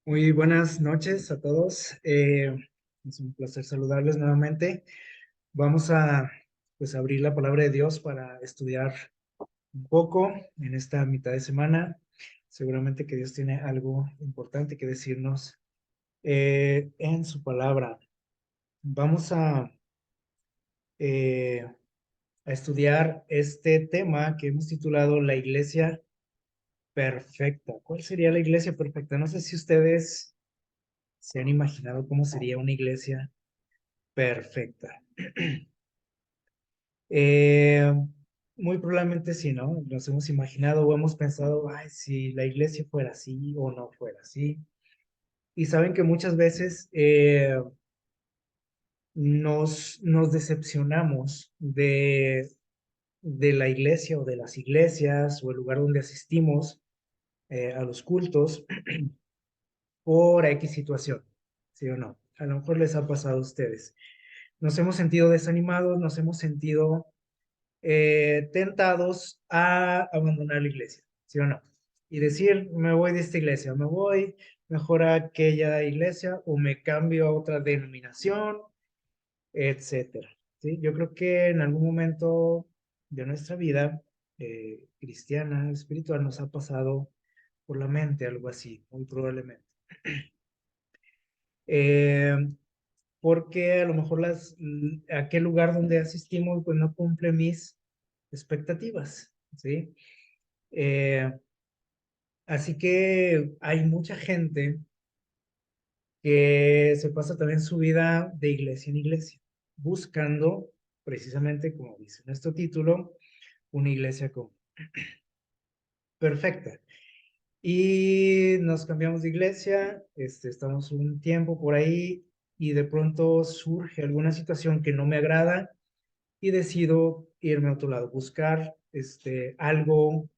Muy buenas noches a todos. Es un placer saludarles nuevamente. Vamos a abrir la palabra de Dios para estudiar un poco en esta mitad de semana. Seguramente que Dios tiene algo importante que decirnos en su palabra. Vamos eh, a estudiar este tema que hemos titulado La Iglesia Perfecta. ¿Cuál sería la iglesia perfecta? No sé si ustedes se han imaginado cómo sería una iglesia perfecta. Eh, Muy probablemente sí, ¿no? Nos hemos imaginado o hemos pensado, ay, si la iglesia fuera así o no fuera así. Y saben que muchas veces nos decepcionamos de la iglesia o de las iglesias o el lugar donde asistimos a los cultos por X situación, ¿sí o no? A lo mejor les ha pasado a ustedes. Nos hemos sentido desanimados, nos hemos sentido tentados a abandonar la iglesia, ¿sí o no? Y decir, me voy de esta iglesia, me voy mejor a aquella iglesia o me cambio a otra denominación, etcétera. ¿Sí? Yo creo que en algún momento de nuestra vida cristiana, espiritual, nos ha pasado por la mente algo así, muy probablemente. Eh, Porque a lo mejor aquel lugar donde asistimos pues no cumple mis expectativas, ¿sí? Eh, Así que hay mucha gente que se pasa también su vida de iglesia en iglesia, buscando precisamente, como dice nuestro título, una iglesia perfecta. Y nos cambiamos de iglesia, estamos un tiempo por ahí y de pronto surge alguna situación que no me agrada y decido irme a otro lado, buscar algo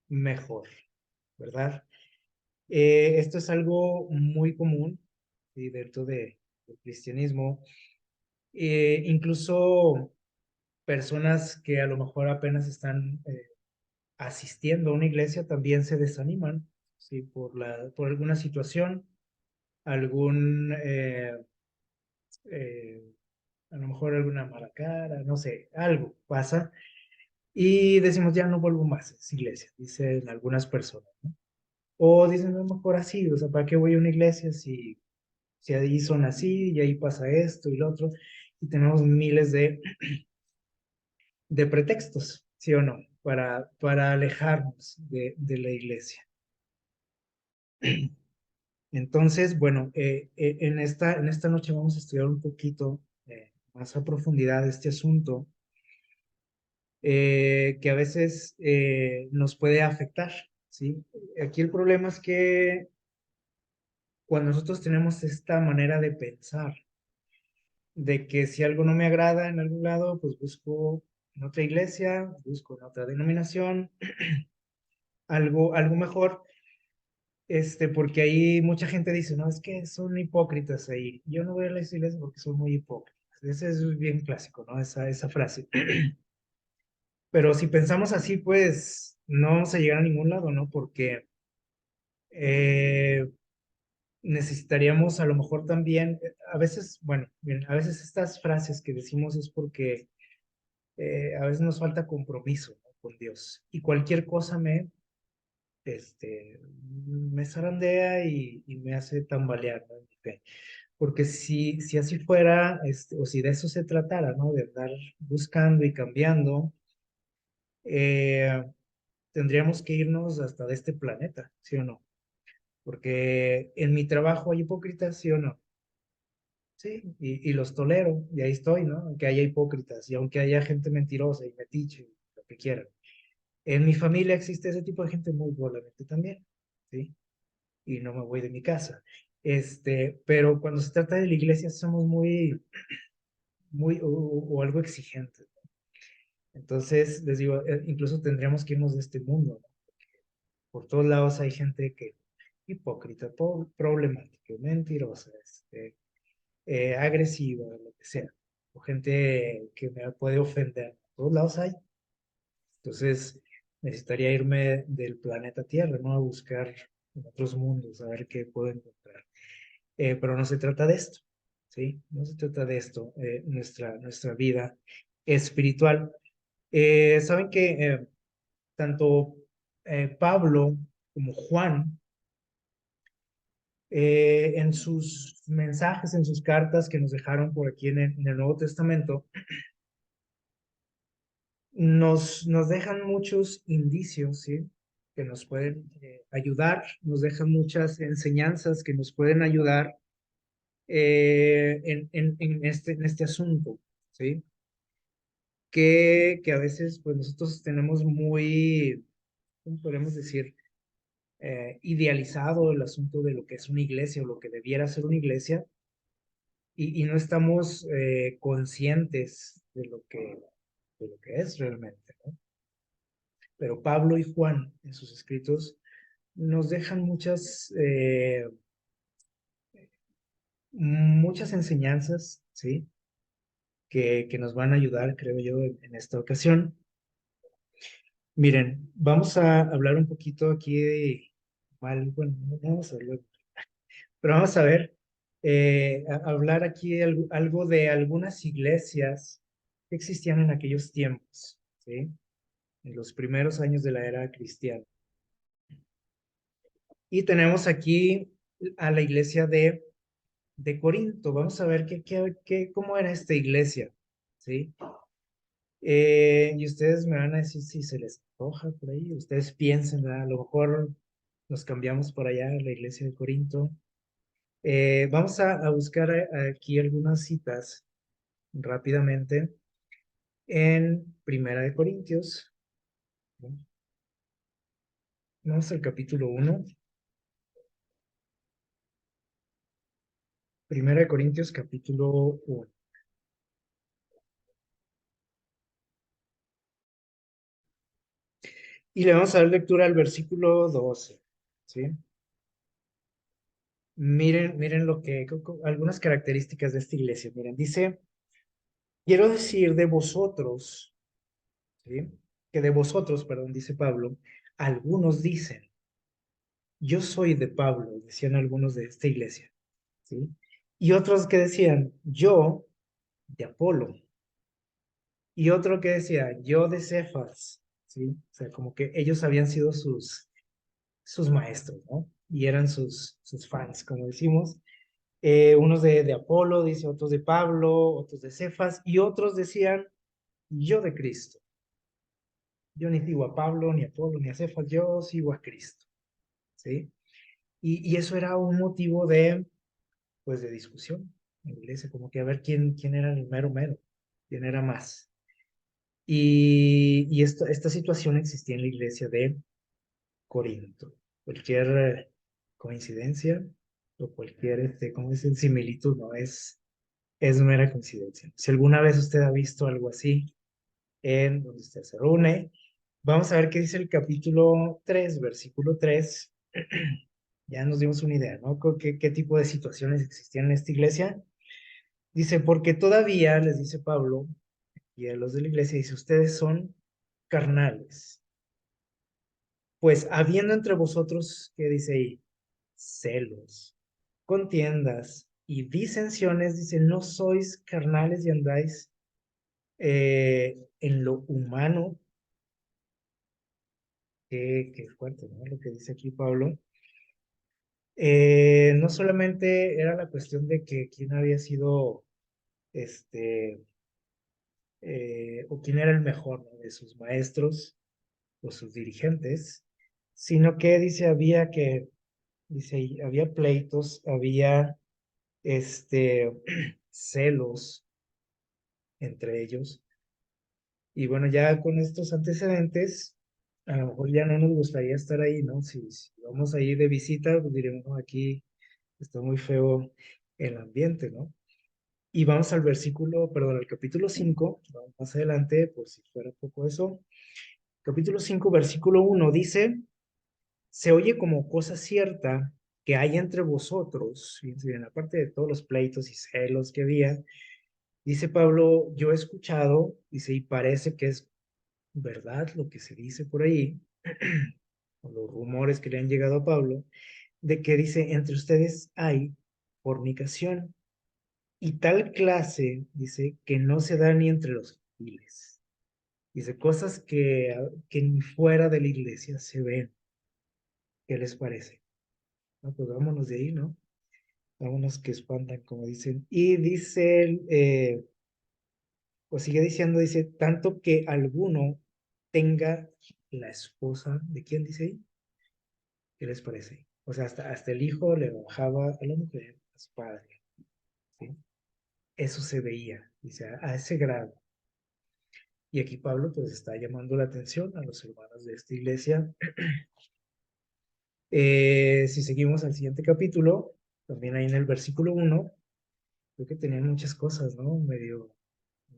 mejor, ¿verdad? Esto es algo muy común, ¿sí? Dentro del cristianismo. Incluso personas que a lo mejor apenas están asistiendo a una iglesia también se desaniman, ¿sí? Por alguna situación, algún, eh, a lo mejor alguna mala cara, no sé, algo pasa. Y decimos, ya no vuelvo más a esa iglesia, dicen algunas personas, ¿no? O dicen, a lo mejor así, o sea, ¿para qué voy a una iglesia si ahí son así y ahí pasa esto y lo otro? Y tenemos miles de pretextos, ¿sí o no? Para alejarnos de la iglesia. Entonces, bueno, en esta noche vamos a estudiar un poquito más a profundidad este asunto que a veces nos puede afectar, ¿sí? Aquí el problema es que cuando nosotros tenemos esta manera de pensar, de que si algo no me agrada en algún lado, pues busco en otra iglesia, busco en otra denominación, algo mejor, porque ahí mucha gente dice, no, es que son hipócritas ahí. Yo no voy a las iglesias porque son muy hipócritas. Ese es bien clásico, ¿no? Esa frase. Pero si pensamos así, pues no vamos a llegar a ningún lado, ¿no? Porque eh, necesitaríamos a lo mejor también, a veces, bueno, bien, a veces estas frases que decimos es porque a veces nos falta compromiso, ¿no? Con Dios. Y cualquier cosa me zarandea y me hace tambalear, ¿no? En mi fe. Porque si así fuera, o si de eso se tratara, ¿no? De andar buscando y cambiando, eh, tendríamos que irnos hasta de este planeta, ¿sí o no? Porque en mi trabajo hay hipócritas, ¿sí o no? Sí, y los tolero, y ahí estoy, ¿no? Aunque haya hipócritas y aunque haya gente mentirosa y metiche, lo que quieran. En mi familia existe ese tipo de gente muy probablemente también, ¿sí? Y no me voy de mi casa. Pero cuando se trata de la iglesia somos o algo exigentes. Entonces, les digo, incluso tendríamos que irnos de este mundo, ¿no? Por todos lados hay gente que hipócrita, problemática, mentirosa, agresiva, lo que sea, o gente que me puede ofender. Por todos lados hay. Entonces, necesitaría irme del planeta Tierra, ¿no? A buscar en otros mundos, a ver qué puedo encontrar. Pero no se trata de esto, ¿sí? No se trata de esto, nuestra vida espiritual. Saben que tanto Pablo como Juan, en sus mensajes, en sus cartas que nos dejaron por aquí en el Nuevo Testamento, nos dejan muchos indicios, ¿sí? Que nos pueden ayudar, nos dejan muchas enseñanzas que nos pueden ayudar en este asunto, ¿sí? Que a veces pues nosotros tenemos muy, ¿cómo podemos decir? Idealizado el asunto de lo que es una iglesia o lo que debiera ser una iglesia y no estamos conscientes de lo que es realmente, ¿no? Pero Pablo y Juan en sus escritos nos dejan muchas enseñanzas, ¿sí? Que nos van a ayudar, creo yo, en esta ocasión. Miren, vamos a hablar un poquito aquí bueno, no vamos a hablar, pero vamos a ver, hablar aquí algo de algunas iglesias que existían en aquellos tiempos, ¿sí? En los primeros años de la era cristiana. Y tenemos aquí a la iglesia de Corinto. Vamos a ver cómo era esta iglesia, ¿sí? Y ustedes me van a decir si se les antoja por ahí. Ustedes piensen, ¿verdad? A lo mejor nos cambiamos por allá a la iglesia de Corinto. Vamos a buscar aquí algunas citas rápidamente en Primera de Corintios. ¿No? Vamos al capítulo 1. Primera de Corintios, capítulo 1. Y le vamos a dar lectura al versículo 12, ¿sí? Miren algunas características de esta iglesia. Miren, dice, quiero decir de vosotros, ¿sí? Que de vosotros, perdón, dice Pablo, algunos dicen, yo soy de Pablo, decían algunos de esta iglesia, ¿sí? Y otros que decían, yo de Apolo. Y otro que decía, yo de Cefas, ¿sí? O sea, como que ellos habían sido sus maestros, ¿no? Y eran sus fans, como decimos. Unos de Apolo, dice, otros de Pablo, otros de Cefas, y otros decían, yo de Cristo. Yo ni sigo a Pablo, ni a Apolo, ni a Cefas, yo sigo a Cristo, ¿sí? Y eso era un motivo pues, de discusión en la iglesia, como que a ver quién era el mero mero, quién era más. Y esta situación existía en la iglesia de Corinto. Cualquier coincidencia o cualquier, ¿cómo dicen? Similitud, ¿no? Es mera coincidencia. Si alguna vez usted ha visto algo así en donde usted se reúne, vamos a ver qué dice el capítulo 3, versículo 3. Ya nos dimos una idea, ¿no? ¿Qué tipo de situaciones existían en esta iglesia? Dice, porque todavía, les dice Pablo, y a los de la iglesia, dice, ustedes son carnales. Pues habiendo entre vosotros, ¿qué dice ahí? Celos, contiendas y disensiones, dice, no sois carnales y andáis en lo humano, que fuerte, ¿no? Lo que dice aquí Pablo. No solamente era la cuestión de que quién había sido, este, o quién era el mejor, ¿no? De sus maestros o sus dirigentes, sino que dice, había pleitos, había, celos entre ellos. Y bueno, ya con estos antecedentes, a lo mejor ya no nos gustaría estar ahí, ¿no? Si vamos ahí de visita, pues diremos, no, aquí está muy feo el ambiente, ¿no? Y vamos al capítulo 5, vamos más adelante, por si fuera poco eso. Capítulo 5, versículo 1 dice, se oye como cosa cierta que hay entre vosotros, fíjense bien, aparte de todos los pleitos y celos que había, dice Pablo, yo he escuchado, dice, y parece que es verdad lo que se dice por ahí, o los rumores que le han llegado a Pablo, de que dice, entre ustedes hay fornicación y tal clase, dice, que no se da ni entre los gentiles. Dice, cosas que ni fuera de la iglesia se ven. ¿Qué les parece? No, pues vámonos de ahí, ¿no? Vámonos que espantan, como dicen. Y dice, pues sigue diciendo, dice, tanto que alguno tenga la esposa, ¿de quién dice ahí? ¿Qué les parece? O sea, hasta el hijo le bajaba a la mujer, a su padre, ¿sí? Eso se veía, dice, a ese grado. Y aquí Pablo pues está llamando la atención a los hermanos de esta iglesia. Si seguimos al siguiente capítulo, también ahí en el versículo 1, creo que tenían muchas cosas, ¿no? No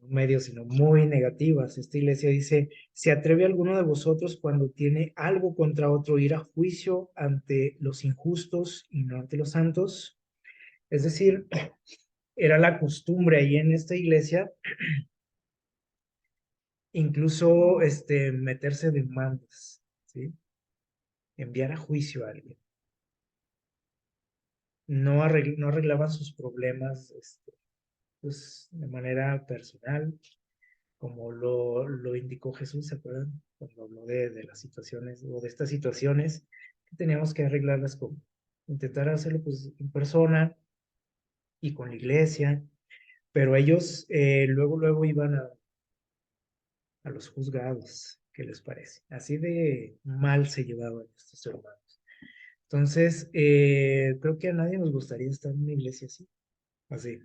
medio, sino muy negativas. Esta iglesia dice, ¿se atreve alguno de vosotros cuando tiene algo contra otro ir a juicio ante los injustos y no ante los santos? Es decir, era la costumbre ahí en esta iglesia incluso meterse demandas, ¿sí? Enviar a juicio a alguien. No arreglaban sus problemas pues, de manera personal, como lo indicó Jesús, ¿se acuerdan? Cuando habló de las situaciones o de estas situaciones que teníamos que arreglarlas con, intentar hacerlo pues en persona y con la iglesia, pero ellos luego iban a los juzgados, ¿qué les parece? Así de mal se llevaban estos hermanos. Entonces, creo que a nadie nos gustaría estar en una iglesia así, así.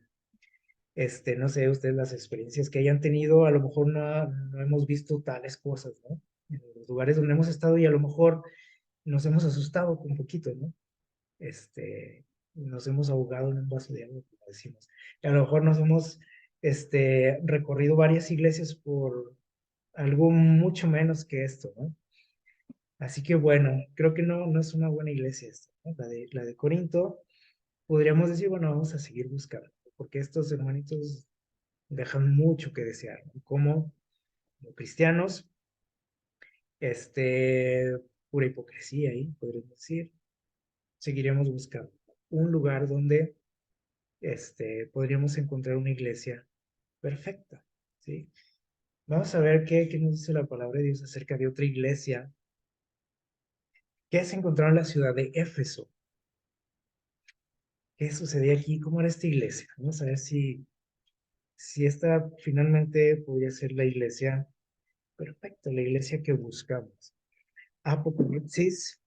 No sé, ustedes las experiencias que hayan tenido, a lo mejor no hemos visto tales cosas, ¿no? En los lugares donde hemos estado y a lo mejor nos hemos asustado un poquito, ¿no? Nos hemos ahogado en un vaso de agua, como decimos. Y a lo mejor nos hemos, recorrido varias iglesias por algo mucho menos que esto, ¿no? Así que bueno, creo que no es una buena iglesia esta, ¿no? La de Corinto, podríamos decir, bueno, vamos a seguir buscando, porque estos hermanitos dejan mucho que desear, ¿no? Como cristianos, pura hipocresía ahí, podríamos decir, seguiremos buscando un lugar donde, podríamos encontrar una iglesia perfecta, ¿sí? Vamos a ver qué nos dice la palabra de Dios acerca de otra iglesia que se encontró en la ciudad de Éfeso. ¿Qué sucedía aquí? ¿Cómo era esta iglesia? Vamos a ver si esta finalmente podría ser la iglesia perfecta, la iglesia que buscamos. Apocalipsis,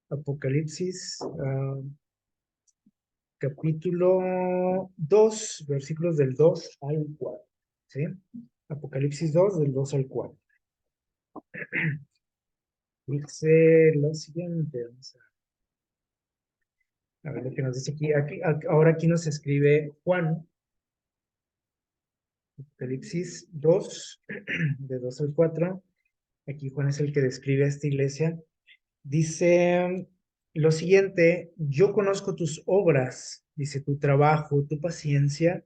Apocalipsis, capítulo 2 versículos del 2 al 4, ¿sí? Apocalipsis 2 del 2 al 4. Dice lo siguiente, vamos a ver lo que nos dice ahora aquí nos escribe Juan, Apocalipsis 2, de 2 al 4. Aquí Juan es el que describe a esta iglesia. Dice lo siguiente, yo conozco tus obras, dice tu trabajo, tu paciencia,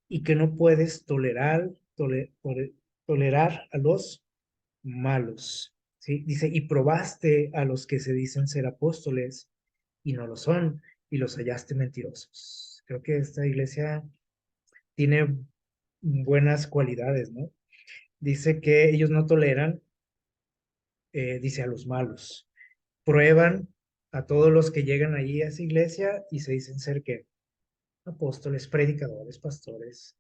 y que no puedes tolerar a los malos, ¿sí? Dice, y probaste a los que se dicen ser apóstoles y no lo son, y los hallaste mentirosos. Creo que esta iglesia tiene buenas cualidades, ¿no? Dice que ellos no toleran, dice, a los malos. Prueban a todos los que llegan allí a esa iglesia y se dicen ser que apóstoles, predicadores, pastores,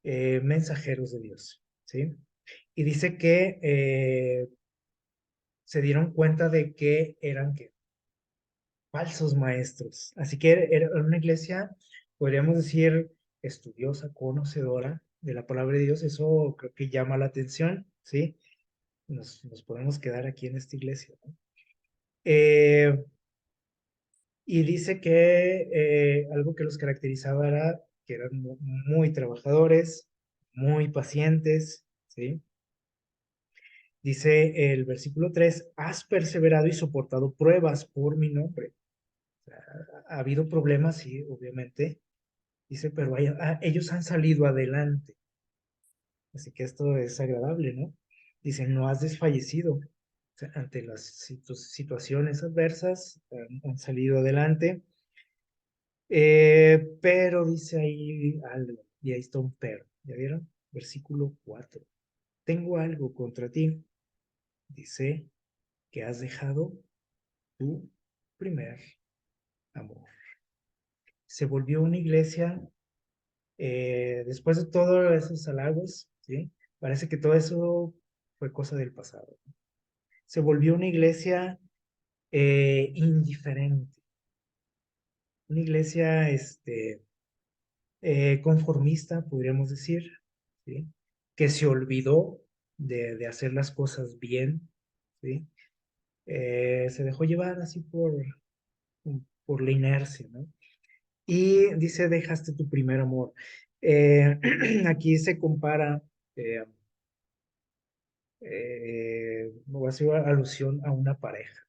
mensajeros de Dios, ¿sí? Y dice que se dieron cuenta de que eran ¿qué? Falsos maestros. Así que era una iglesia, podríamos decir, estudiosa, conocedora de la palabra de Dios. Eso creo que llama la atención, ¿sí? Nos podemos quedar aquí en esta iglesia, ¿no? Y dice que algo que los caracterizaba era que eran muy trabajadores, muy pacientes, ¿sí? Dice el versículo 3, has perseverado y soportado pruebas por mi nombre. O sea, ha habido problemas, sí, obviamente. Dice, pero ellos han salido adelante. Así que esto es agradable, ¿no? Dice, no has desfallecido. ante las situaciones adversas, han salido adelante, pero dice ahí algo, y ahí está un pero, ¿ya vieron? Versículo 4. Tengo algo contra ti, dice que has dejado tu primer amor. Se volvió una iglesia, después de todos esos halagos, ¿sí? Parece que todo eso fue cosa del pasado. Se volvió una iglesia indiferente, una iglesia conformista, podríamos decir, ¿sí? Que se olvidó de hacer las cosas bien, ¿sí? Se dejó llevar así por la inercia, ¿no? Y dice, dejaste tu primer amor. Aquí se compara, eh, voy a hacer alusión a una pareja.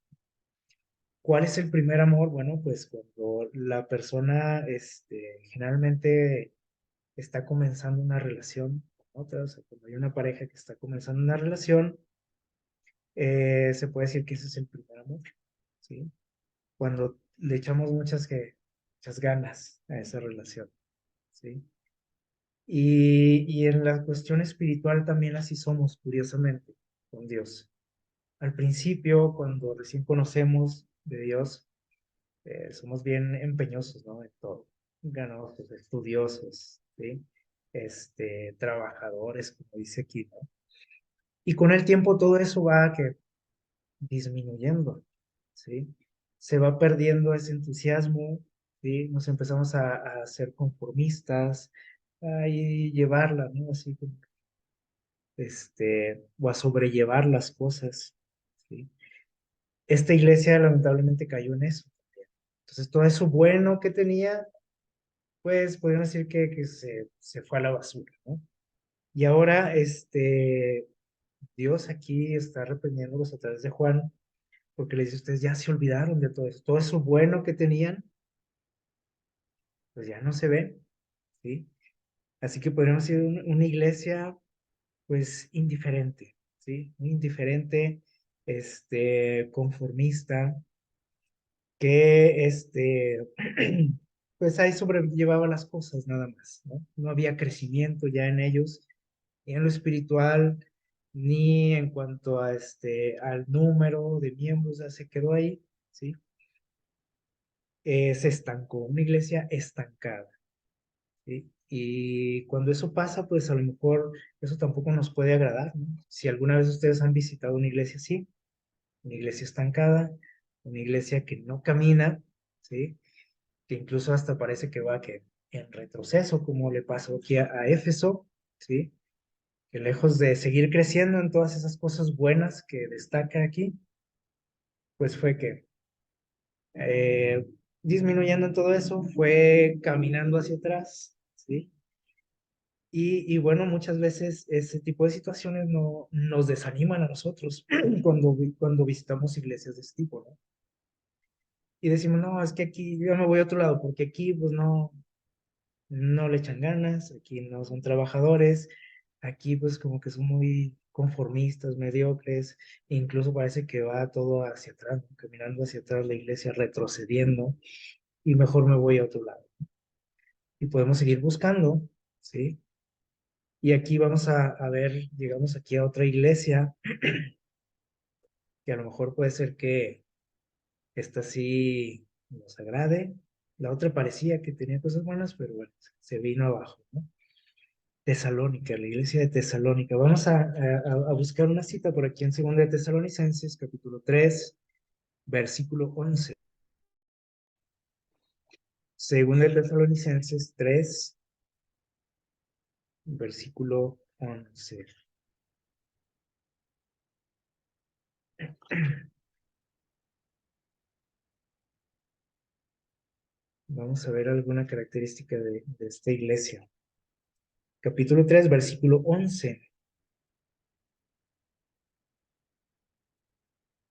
¿Cuál es el primer amor? Bueno, pues cuando la persona generalmente está comenzando una relación con otra, o sea, cuando hay una pareja que está comenzando una relación, se puede decir que ese es el primer amor, ¿sí? Cuando le echamos muchas ganas a esa relación, ¿sí? Y en la cuestión espiritual también así somos, curiosamente, con Dios. Al principio, cuando recién conocemos de Dios, somos bien empeñosos, ¿no? En todo. Ganosos, estudiosos, ¿sí? Trabajadores, como dice aquí, ¿no? Y con el tiempo todo eso va que disminuyendo, ¿sí? Se va perdiendo ese entusiasmo, ¿sí? Nos empezamos a ser conformistas, a llevarla, ¿no? Así como, o a sobrellevar las cosas, ¿sí? Esta iglesia lamentablemente cayó en eso. Entonces todo eso bueno que tenía, pues podríamos decir que se fue a la basura, ¿no? Y ahora, Dios aquí está reprendiéndolos a través de Juan, porque le dice, ustedes ya se olvidaron de todo eso bueno que tenían, pues ya no se ve, ¿sí? Así que podríamos ser una iglesia, pues, indiferente, ¿sí? Muy indiferente, conformista, que, pues ahí sobrellevaba las cosas nada más, ¿no? No había crecimiento ya en ellos, ni en lo espiritual, ni en cuanto a al número de miembros, ya se quedó ahí, ¿sí? Se estancó, una iglesia estancada, ¿sí? Y cuando eso pasa, pues a lo mejor eso tampoco nos puede agradar, ¿no? Si alguna vez ustedes han visitado una iglesia así, una iglesia estancada, una iglesia que no camina, ¿sí? Que incluso hasta parece que va que en retroceso, como le pasó aquí a Éfeso, ¿sí? Que lejos de seguir creciendo en todas esas cosas buenas que destaca aquí, pues fue que eh, disminuyendo en todo eso, fue caminando hacia atrás, ¿sí? Y bueno, muchas veces ese tipo de situaciones no, nos desaniman a nosotros cuando visitamos iglesias de este tipo, ¿no? Y decimos, no, es que aquí yo me voy a otro lado, porque aquí pues no le echan ganas, aquí no son trabajadores, aquí pues como que son muy conformistas, mediocres, e incluso parece que va todo hacia atrás, ¿no? Caminando hacia atrás la iglesia, retrocediendo, y mejor me voy a otro lado. Y podemos seguir buscando, ¿sí? Y aquí vamos a ver, llegamos aquí a otra iglesia, que a lo mejor puede ser que esta sí nos agrade. La otra parecía que tenía cosas buenas, pero bueno, se vino abajo, ¿no? Tesalónica, la iglesia de Tesalónica. Vamos a buscar una cita por aquí en 2 de Tesalonicenses, capítulo 3, versículo 11. 2 de Tesalonicenses 3, versículo 11. Vamos a ver alguna característica de esta iglesia. Capítulo 3, versículo 11.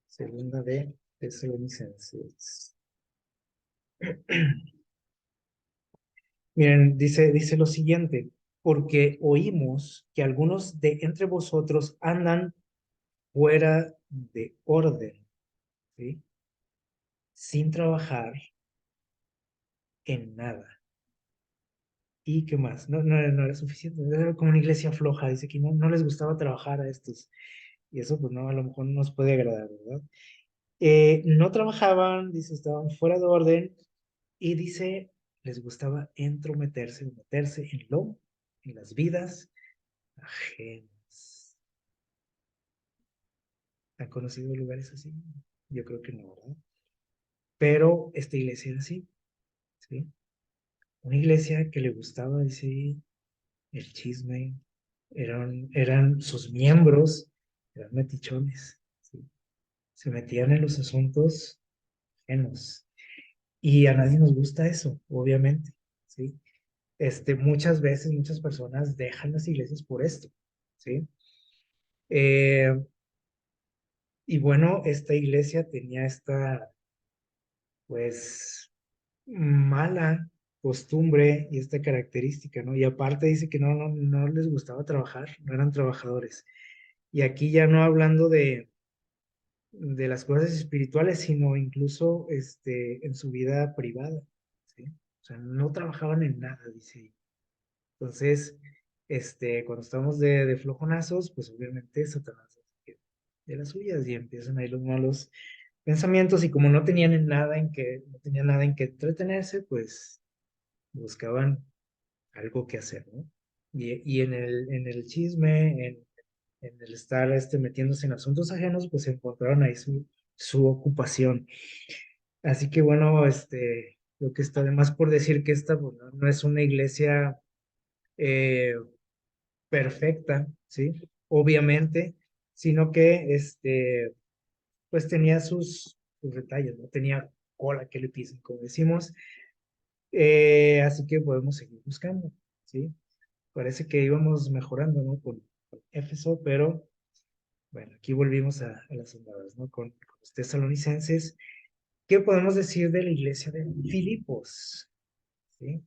Segunda de Tesalonicenses. Miren, dice lo siguiente, porque oímos que algunos de entre vosotros andan fuera de orden, ¿sí? Sin trabajar en nada. ¿Y qué más? No era suficiente, era como una iglesia floja, dice que no les gustaba trabajar a estos. Y eso, pues no, a lo mejor no nos puede agradar, ¿verdad? No trabajaban, dice, estaban fuera de orden y dice, les gustaba entrometerse, meterse en las vidas ajenas. ¿Han conocido lugares así? Yo creo que no, ¿verdad? Pero esta iglesia era así, ¿sí? Una iglesia que le gustaba, dice, el chisme, eran sus miembros, eran metichones, ¿sí? Se metían en los asuntos ajenos. Y a nadie nos gusta eso, obviamente, ¿sí? Muchas veces, muchas personas dejan las iglesias por esto, ¿sí? Eh, y bueno, esta iglesia tenía esta, pues, mala costumbre y esta característica, ¿no? Y aparte dice que no les gustaba trabajar, no eran trabajadores. Y aquí ya no hablando de las cosas espirituales, sino incluso en su vida privada, ¿sí? O sea, no trabajaban en nada, dice. Entonces, cuando estamos de flojonazos, pues obviamente Satanás hace de las suyas y empiezan ahí los malos pensamientos y como no tenían nada en que entretenerse, pues buscaban algo que hacer, ¿no? Y en el chisme, en el estar metiéndose en asuntos ajenos, pues encontraron ahí su ocupación. Así que bueno, lo que está de más por decir que esta pues, no es una iglesia eh, perfecta, ¿sí? Obviamente, sino que pues tenía sus detalles, ¿no? Tenía cola que le pisen, como decimos. Así que podemos seguir buscando, ¿sí? Parece que íbamos mejorando, ¿no? Con Éfeso, pero bueno, aquí volvimos a las andadas, ¿no? Con los tesalonicenses. ¿Qué podemos decir de la iglesia de Filipos? ¿Sí?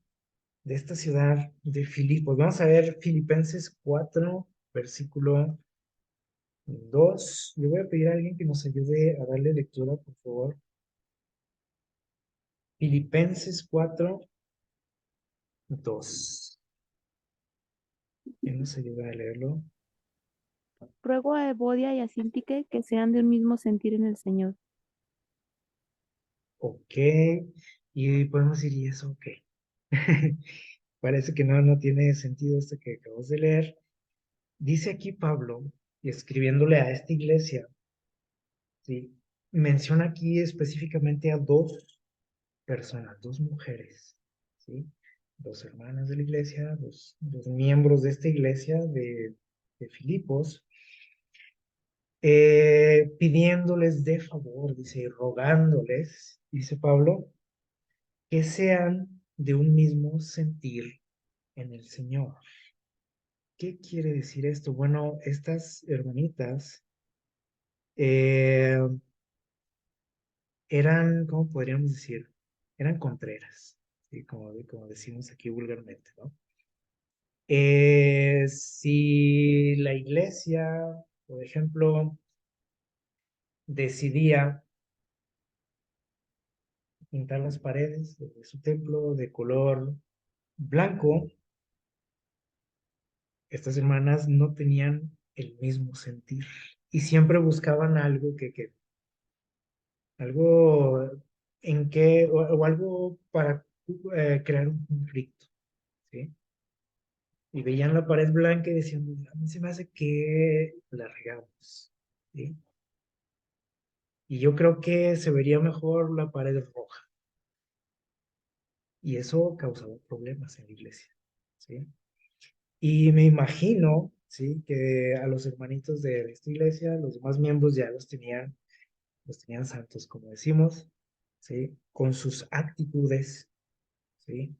De esta ciudad de Filipos. Vamos a ver Filipenses 4 versículo 2. Le voy a pedir a alguien que nos ayude a darle lectura, por favor. Filipenses 4 2. ¿Quién nos ayuda a leerlo? Ruego a Evodia y a Síntique que sean de un mismo sentir en el Señor. Ok. Y podemos decir, ¿y eso qué? Parece que no tiene sentido esto que acabamos de leer. Dice aquí Pablo, y escribiéndole a esta iglesia, ¿sí? Menciona aquí específicamente a dos personas, dos mujeres, ¿sí? Dos hermanas de la iglesia, dos miembros de esta iglesia de Filipos, pidiéndoles de favor, dice, y rogándoles, dice Pablo, que sean de un mismo sentir en el Señor. ¿Qué quiere decir esto? Bueno, estas hermanitas eh, eran, ¿cómo podríamos decir? Eran contreras, ¿sí? Como decimos aquí vulgarmente, ¿no? Si la iglesia, por ejemplo, decidía pintar las paredes de su templo de color blanco, estas hermanas no tenían el mismo sentir y siempre buscaban algo algo en que, o algo para crear un conflicto, ¿sí? Y veían la pared blanca y decían, a mí se me hace que la regamos, ¿sí? Y yo creo que se vería mejor la pared roja. Y eso causaba problemas en la iglesia, ¿sí? Y me imagino, ¿sí? Que a los hermanitos de esta iglesia, los demás miembros ya los tenían santos, como decimos, ¿sí? Con sus actitudes, ¿sí?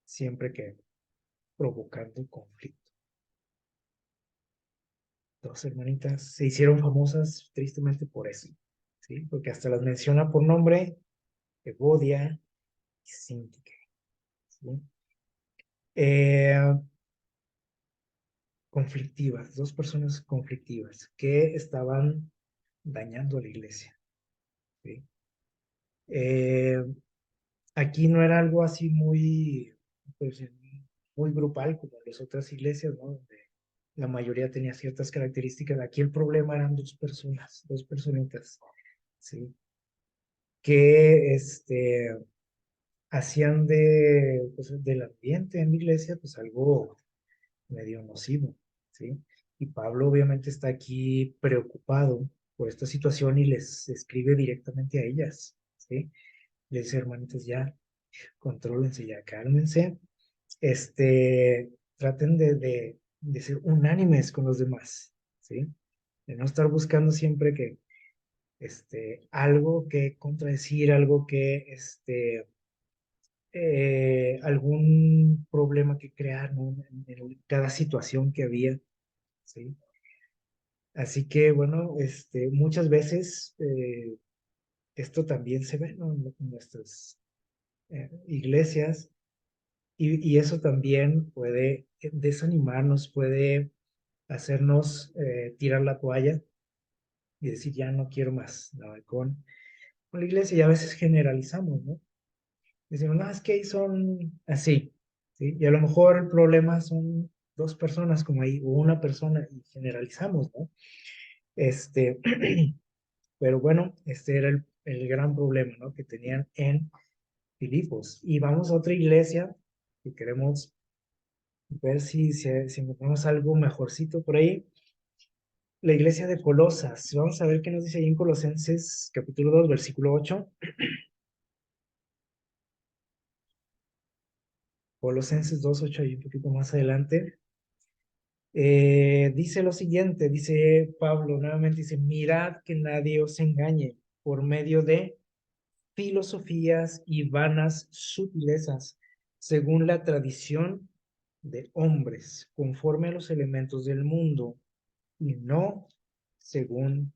Siempre que provocando conflicto. Dos hermanitas se hicieron famosas tristemente por eso, ¿sí? Porque hasta las menciona por nombre, Evodia y Síntique, ¿sí? Eh, Conflictivas, dos personas conflictivas que estaban dañando a la iglesia, ¿sí? Eh, Aquí no era algo así muy, pues, muy grupal como en las otras iglesias, ¿no? Donde la mayoría tenía ciertas características. Aquí el problema eran dos personas, dos personitas, ¿sí? Que hacían pues, del ambiente en la iglesia pues algo medio nocivo, ¿sí? Y Pablo obviamente está aquí preocupado por esta situación y les escribe directamente a ellas, ¿sí? Les dice, hermanitos, ya, contróllense, ya, cálmense, traten de ser unánimes con los demás, ¿sí? De no estar buscando siempre que, algo que contradecir, algo que, algún problema que crear, ¿no? En cada situación que había, ¿sí? Así que, bueno, muchas veces esto también se ve, ¿no? En nuestras iglesias y eso también puede desanimarnos, puede hacernos tirar la toalla y decir, ya no quiero más, ¿no? Con la iglesia y a veces generalizamos, ¿no? Decimos, no, es que ahí son así, ¿sí? Y a lo mejor el problema son dos personas como ahí, o una persona, y generalizamos, ¿no? Este, pero bueno, este era el gran problema, ¿no? Que tenían en Filipos. Y vamos a otra iglesia y queremos ver si encontramos algo mejorcito por ahí. La iglesia de Colosas. Vamos a ver qué nos dice ahí en Colosenses capítulo 2 versículo 8. Colosenses 2 8 y un poquito más adelante. Dice lo siguiente, dice Pablo nuevamente, dice, mirad que nadie os engañe por medio de filosofías y vanas sutilezas, según la tradición de hombres, conforme a los elementos del mundo, y no según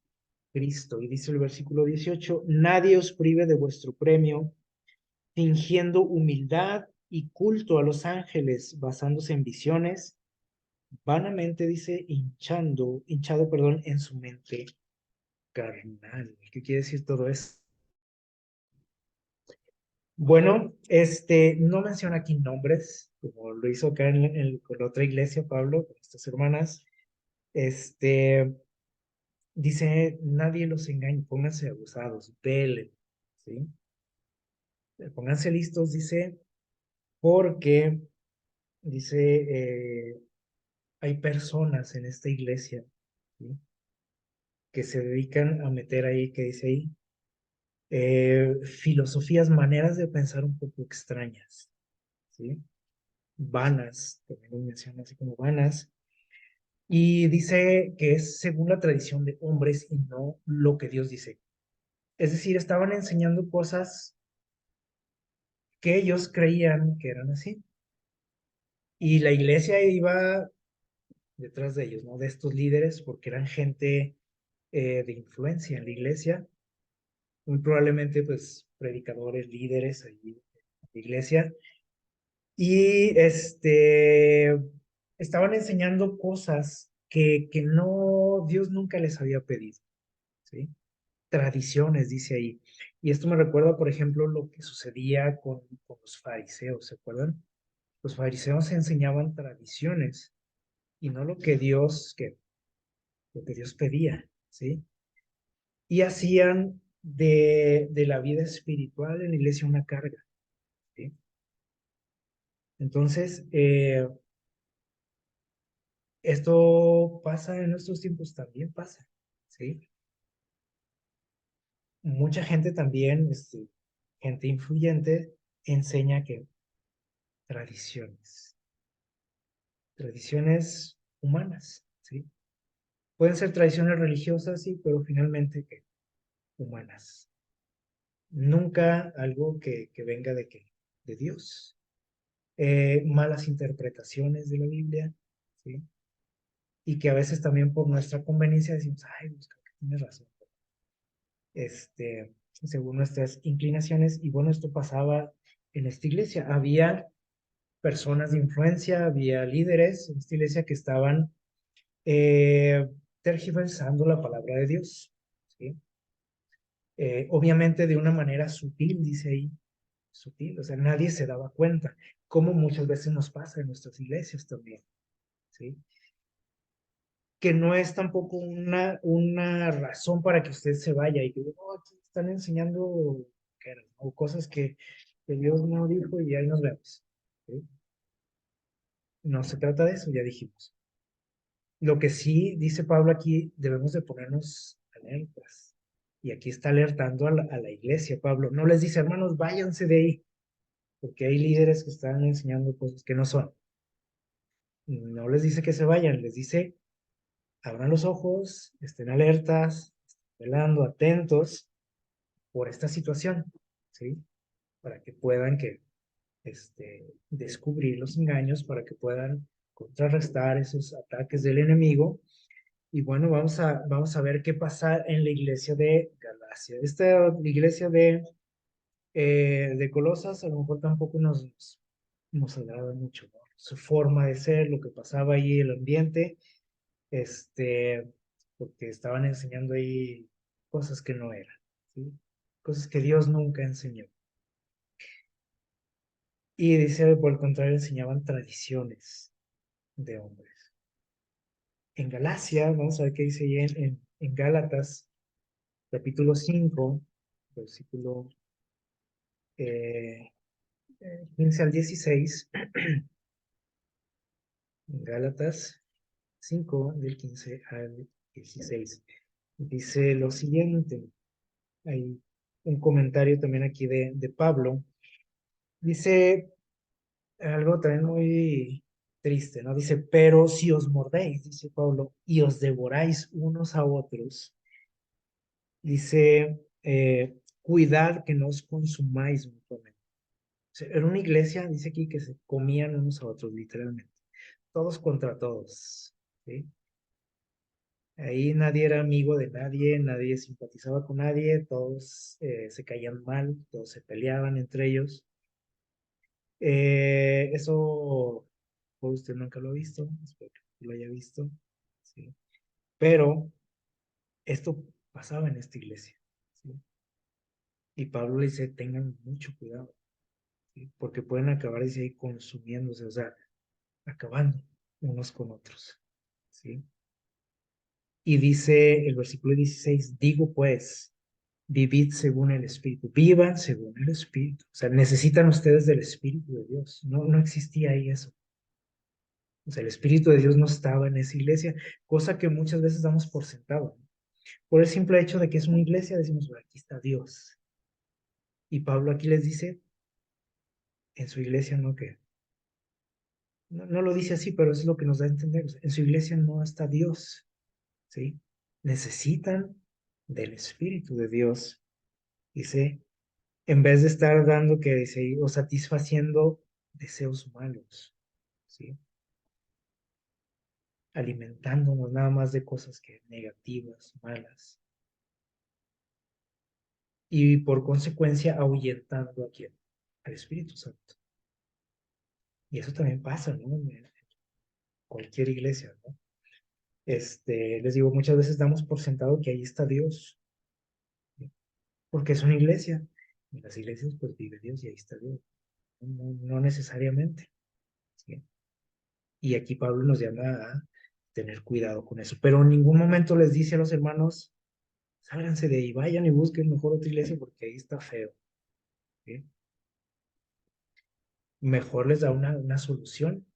Cristo. Y dice el versículo 18, nadie os prive de vuestro premio, fingiendo humildad y culto a los ángeles, basándose en visiones vanamente dice hinchado, perdón, en su mente carnal. ¿Qué quiere decir todo esto? Bueno, no menciona aquí nombres, como lo hizo acá con la otra iglesia, Pablo, con estas hermanas. Este, dice, nadie los engañe, pónganse abusados, velen, ¿sí? Pónganse listos, dice, porque, dice, hay personas en esta iglesia, ¿sí? Que se dedican a meter ahí, que dice ahí, filosofías, maneras de pensar un poco extrañas, ¿sí? Vanas, también lo menciona así como vanas, y dice que es según la tradición de hombres y no lo que Dios dice. Es decir, estaban enseñando cosas que ellos creían que eran así, y la iglesia iba detrás de ellos, ¿no? De estos líderes, porque eran gente de influencia en la iglesia, muy probablemente pues predicadores, líderes allí en la iglesia, y estaban enseñando cosas que no, Dios nunca les había pedido, ¿sí? Tradiciones, dice ahí. Y esto me recuerda, por ejemplo, lo que sucedía con los fariseos, ¿se acuerdan? Los fariseos enseñaban tradiciones y no lo que Dios pedía, ¿sí? Y hacían de la vida espiritual en la iglesia una carga, ¿sí? Entonces, esto pasa en nuestros tiempos, también pasa, ¿sí? Mucha gente también, gente influyente, enseña que tradiciones, tradiciones humanas, ¿sí? Pueden ser tradiciones religiosas, sí, pero finalmente que humanas. Nunca algo que venga de qué, de Dios. Malas interpretaciones de la Biblia, ¿sí? Y que a veces también por nuestra conveniencia decimos, ay, pues creo que tienes razón, según nuestras inclinaciones. Y bueno, esto pasaba en esta iglesia. Había personas de influencia, había líderes en esta iglesia que estaban eh, tergiversando la palabra de Dios, obviamente de una manera sutil, dice ahí, sutil, o sea, nadie se daba cuenta, como muchas veces nos pasa en nuestras iglesias también, ¿sí? Que no es tampoco una razón para que usted se vaya y que, no, aquí están enseñando o cosas que Dios no dijo y ahí nos vemos, ¿sí? No se trata de eso, ya dijimos. Lo que sí dice Pablo aquí, debemos de ponernos alertas. Y aquí está alertando a la iglesia, Pablo. No les dice, hermanos, váyanse de ahí, porque hay líderes que están enseñando cosas que no son. No les dice que se vayan, les dice, abran los ojos, estén alertas, estén velando, atentos por esta situación, ¿sí? Para que puedan descubrir los engaños, para que puedan contrarrestar esos ataques del enemigo. Y bueno, vamos a ver qué pasa en la iglesia de Galacia. Esta iglesia de Colosas a lo mejor tampoco nos agrada mucho, ¿no? Su forma de ser, lo que pasaba ahí, el ambiente, este, porque estaban enseñando ahí cosas que no eran, ¿sí? Cosas que Dios nunca enseñó. Y dice, por el contrario, enseñaban tradiciones de hombres. En Galacia, vamos a ver qué dice ahí en Gálatas, capítulo 5 versículo 15 al 16, en Gálatas 5 del 15 al 16. Dice lo siguiente, hay un comentario también aquí de Pablo. Dice algo también muy triste, ¿no? Dice, pero si os mordéis, dice Pablo, y os devoráis unos a otros, dice, cuidad que no os consumáis mutuamente. O sea, era una iglesia, dice aquí, que se comían unos a otros, literalmente. Todos contra todos, ¿sí? Ahí nadie era amigo de nadie, nadie simpatizaba con nadie, todos se caían mal, todos se peleaban entre ellos. Eso, pues, usted nunca lo ha visto, espero que lo haya visto, ¿sí? Pero esto pasaba en esta iglesia, ¿sí? Y Pablo le dice, tengan mucho cuidado, ¿sí? Porque pueden acabar, dice ahí, consumiéndose, o sea, acabando unos con otros, ¿sí? Y dice el versículo 16, digo pues, vivid según el Espíritu, vivan según el Espíritu. O sea, necesitan ustedes del Espíritu de Dios. No, no existía ahí eso. O sea, el Espíritu de Dios no estaba en esa iglesia, cosa que muchas veces damos por sentado, ¿no? Por el simple hecho de que es una iglesia, decimos, bueno, aquí está Dios. Y Pablo aquí les dice, en su iglesia no, que no lo dice así, pero es lo que nos da a entender. O sea, en su iglesia no está Dios, ¿sí? Necesitan del Espíritu de Dios. Dice, en vez de estar dando que dice, o satisfaciendo deseos malos, ¿sí? Alimentándonos nada más de cosas que negativas, malas, y por consecuencia ahuyentando a quién, al Espíritu Santo. Y eso también pasa, ¿no? En cualquier iglesia, ¿no? Les digo, muchas veces damos por sentado que ahí está Dios, ¿sí? Porque es una iglesia. En las iglesias pues vive Dios y ahí está Dios. No, no necesariamente, ¿sí? Y aquí Pablo nos llama a tener cuidado con eso. Pero en ningún momento les dice a los hermanos, sálganse de ahí, vayan y busquen mejor otra iglesia porque ahí está feo, ¿sí? Mejor les da una solución,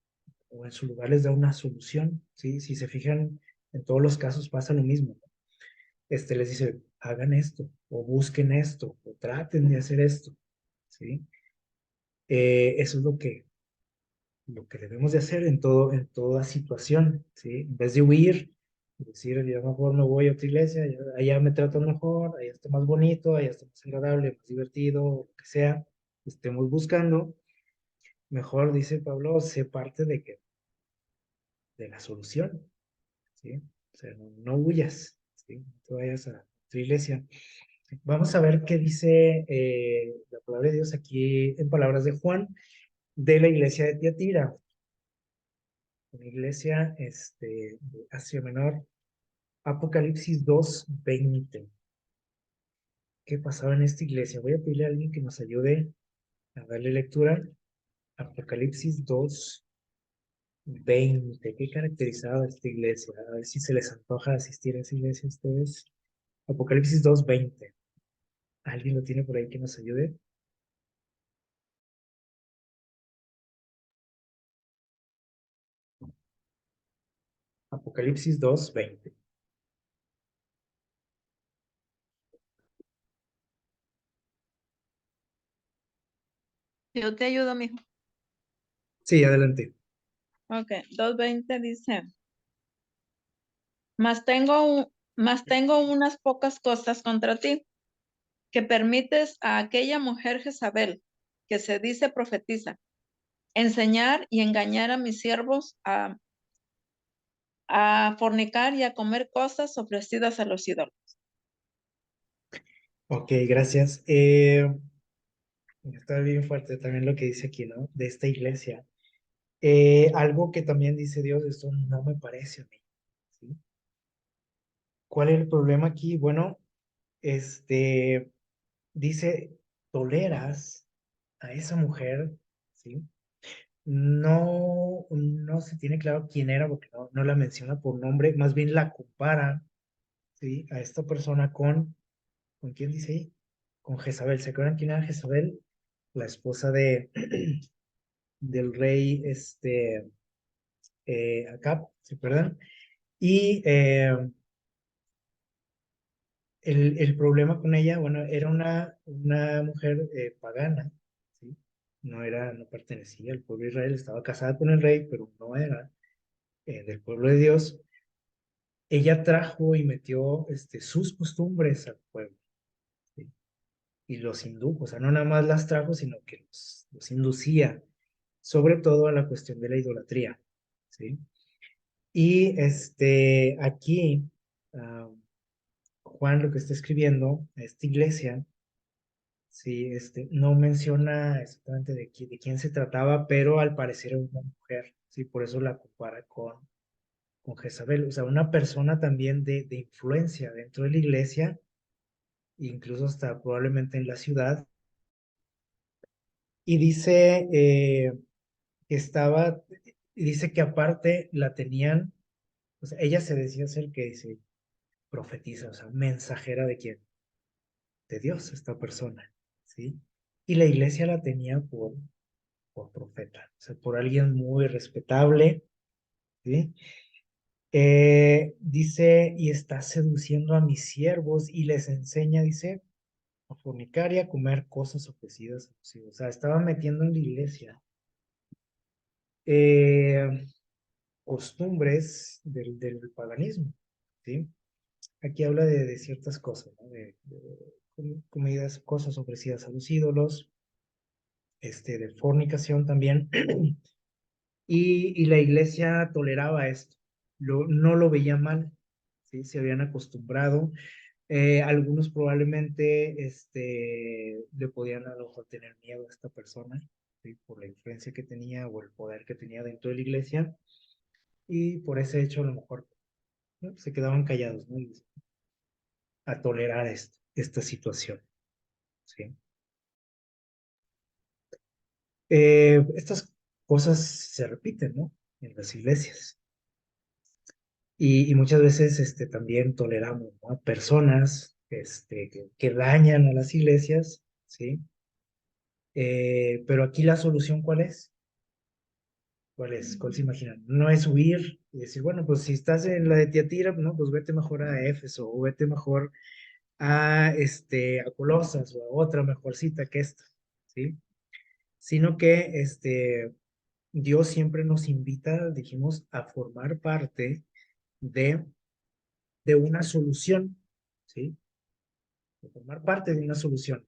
o en su lugar les da una solución, ¿sí? Si se fijan, en todos los casos pasa lo mismo, ¿no? Les dice, hagan esto, o busquen esto, o traten de hacer esto, ¿sí? Eso es lo que debemos de hacer en toda situación, ¿sí? En vez de huir, decir, yo mejor me voy a otra iglesia, allá me tratan mejor, allá está más bonito, allá está más agradable, más divertido, lo que sea, estemos buscando, mejor, dice Pablo, sé parte de la solución, ¿sí? O sea, no huyas, ¿sí? No te vayas a tu iglesia. Vamos a ver qué dice la palabra de Dios aquí en palabras de Juan, de la iglesia de Tiatira, una iglesia de Asia Menor, Apocalipsis 2:20. qué pasaba en esta iglesia. Voy a pedirle a alguien que nos ayude a darle lectura. Apocalipsis 2:20. ¿Qué caracterizaba esta iglesia? A ver si se les antoja asistir a esa iglesia a ustedes. Apocalipsis 2:20. ¿Alguien lo tiene por ahí que nos ayude? Apocalipsis 2:20. Yo te ayudo, mijo. Sí, adelante. Ok, 2:20 dice, mas tengo unas pocas cosas contra ti, que permites a aquella mujer Jezabel, que se dice profetiza, enseñar y engañar a mis siervos a fornicar y a comer cosas ofrecidas a los ídolos. Ok, gracias. Está bien fuerte también lo que dice aquí, ¿no? De esta iglesia. Algo que también dice Dios, esto no me parece a mí, ¿sí? ¿Cuál es el problema aquí? Bueno, dice, toleras a esa mujer, ¿sí? No se tiene claro quién era porque no la menciona por nombre, más bien la compara, ¿sí? A esta persona ¿con quién dice ahí? Con Jezabel. ¿Se acuerdan quién era Jezabel? La esposa del rey, Acab, ¿se acuerdan? Y el problema con ella, bueno, era una mujer pagana, ¿sí? No pertenecía al pueblo de Israel, estaba casada con el rey, pero no era del pueblo de Dios. Ella trajo y metió sus costumbres al pueblo, ¿sí? Y los indujo, o sea, no nada más las trajo, sino que los inducía, sobre todo a la cuestión de la idolatría, ¿sí? Y aquí, ah, Juan lo que está escribiendo a esta iglesia, sí, no menciona exactamente de quién se trataba, pero al parecer era una mujer, sí, por eso la compara con Jezabel, o sea, una persona también de influencia dentro de la iglesia, incluso hasta probablemente en la ciudad, y dice que aparte la tenían, o sea, ella se decía ser que dice, profetiza, o sea, mensajera de quién, de Dios, esta persona, ¿sí? Y la iglesia la tenía por profeta, o sea, por alguien muy respetable, ¿sí? Dice, y está seduciendo a mis siervos y les enseña, dice, a fornicar y a comer cosas ofrecidas a los ídolos. O sea, estaba metiendo en la iglesia eh, costumbres del paganismo, ¿sí? Aquí habla de ciertas cosas, ¿no? De comidas, cosas ofrecidas a los ídolos, de fornicación también. Y la iglesia toleraba esto, no lo veía mal, ¿sí? Se habían acostumbrado. Algunos probablemente le podían a lo mejor tener miedo a esta persona, ¿sí? Por la influencia que tenía o el poder que tenía dentro de la iglesia, y por ese hecho a lo mejor, ¿no? Se quedaban callados, ¿no? A tolerar esta situación, ¿sí? Estas cosas se repiten, ¿no? En las iglesias. Y muchas veces también toleramos, ¿no? A personas que dañan a las iglesias, ¿sí? Pero aquí la solución, ¿cuál es? ¿Cuál es? ¿Cuál se imaginan? No es huir y decir, bueno, pues si estás en la de Tiatira, no, pues vete mejor a Éfeso o vete mejor a Colosas o a otra mejor cita que esta, ¿sí? Sino que Dios siempre nos invita, dijimos, a formar parte de, de una solución, ¿sí? De formar parte de una solución,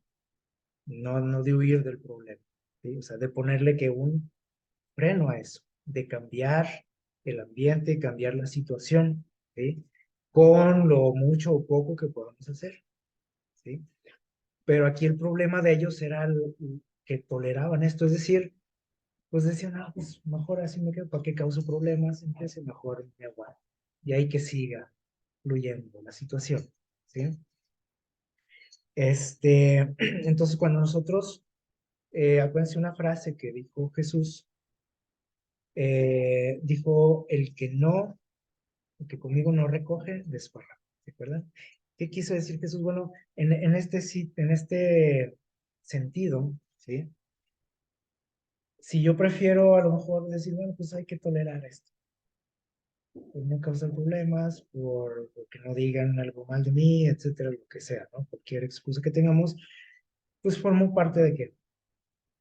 no de huir del problema, ¿sí? O sea, de ponerle que un freno a eso, de cambiar el ambiente, cambiar la situación, ¿sí? Con lo mucho o poco que podamos hacer, ¿sí? Pero aquí el problema de ellos era que toleraban esto, es decir, pues decían, pues mejor así me quedo, ¿para qué causo problemas? Entonces mejor me aguanto. Y ahí que siga fluyendo la situación, ¿sí? Entonces cuando nosotros, acuérdense una frase que dijo Jesús, dijo, el que conmigo no recoge, desparrama, ¿se acuerdan? ¿Qué quiso decir Jesús? Bueno, en este sentido, ¿sí? Si yo prefiero a lo mejor decir, bueno, pues hay que tolerar esto, por no causar problemas, porque no digan algo mal de mí, etcétera, lo que sea, ¿no? Cualquier excusa que tengamos, pues formo parte de qué?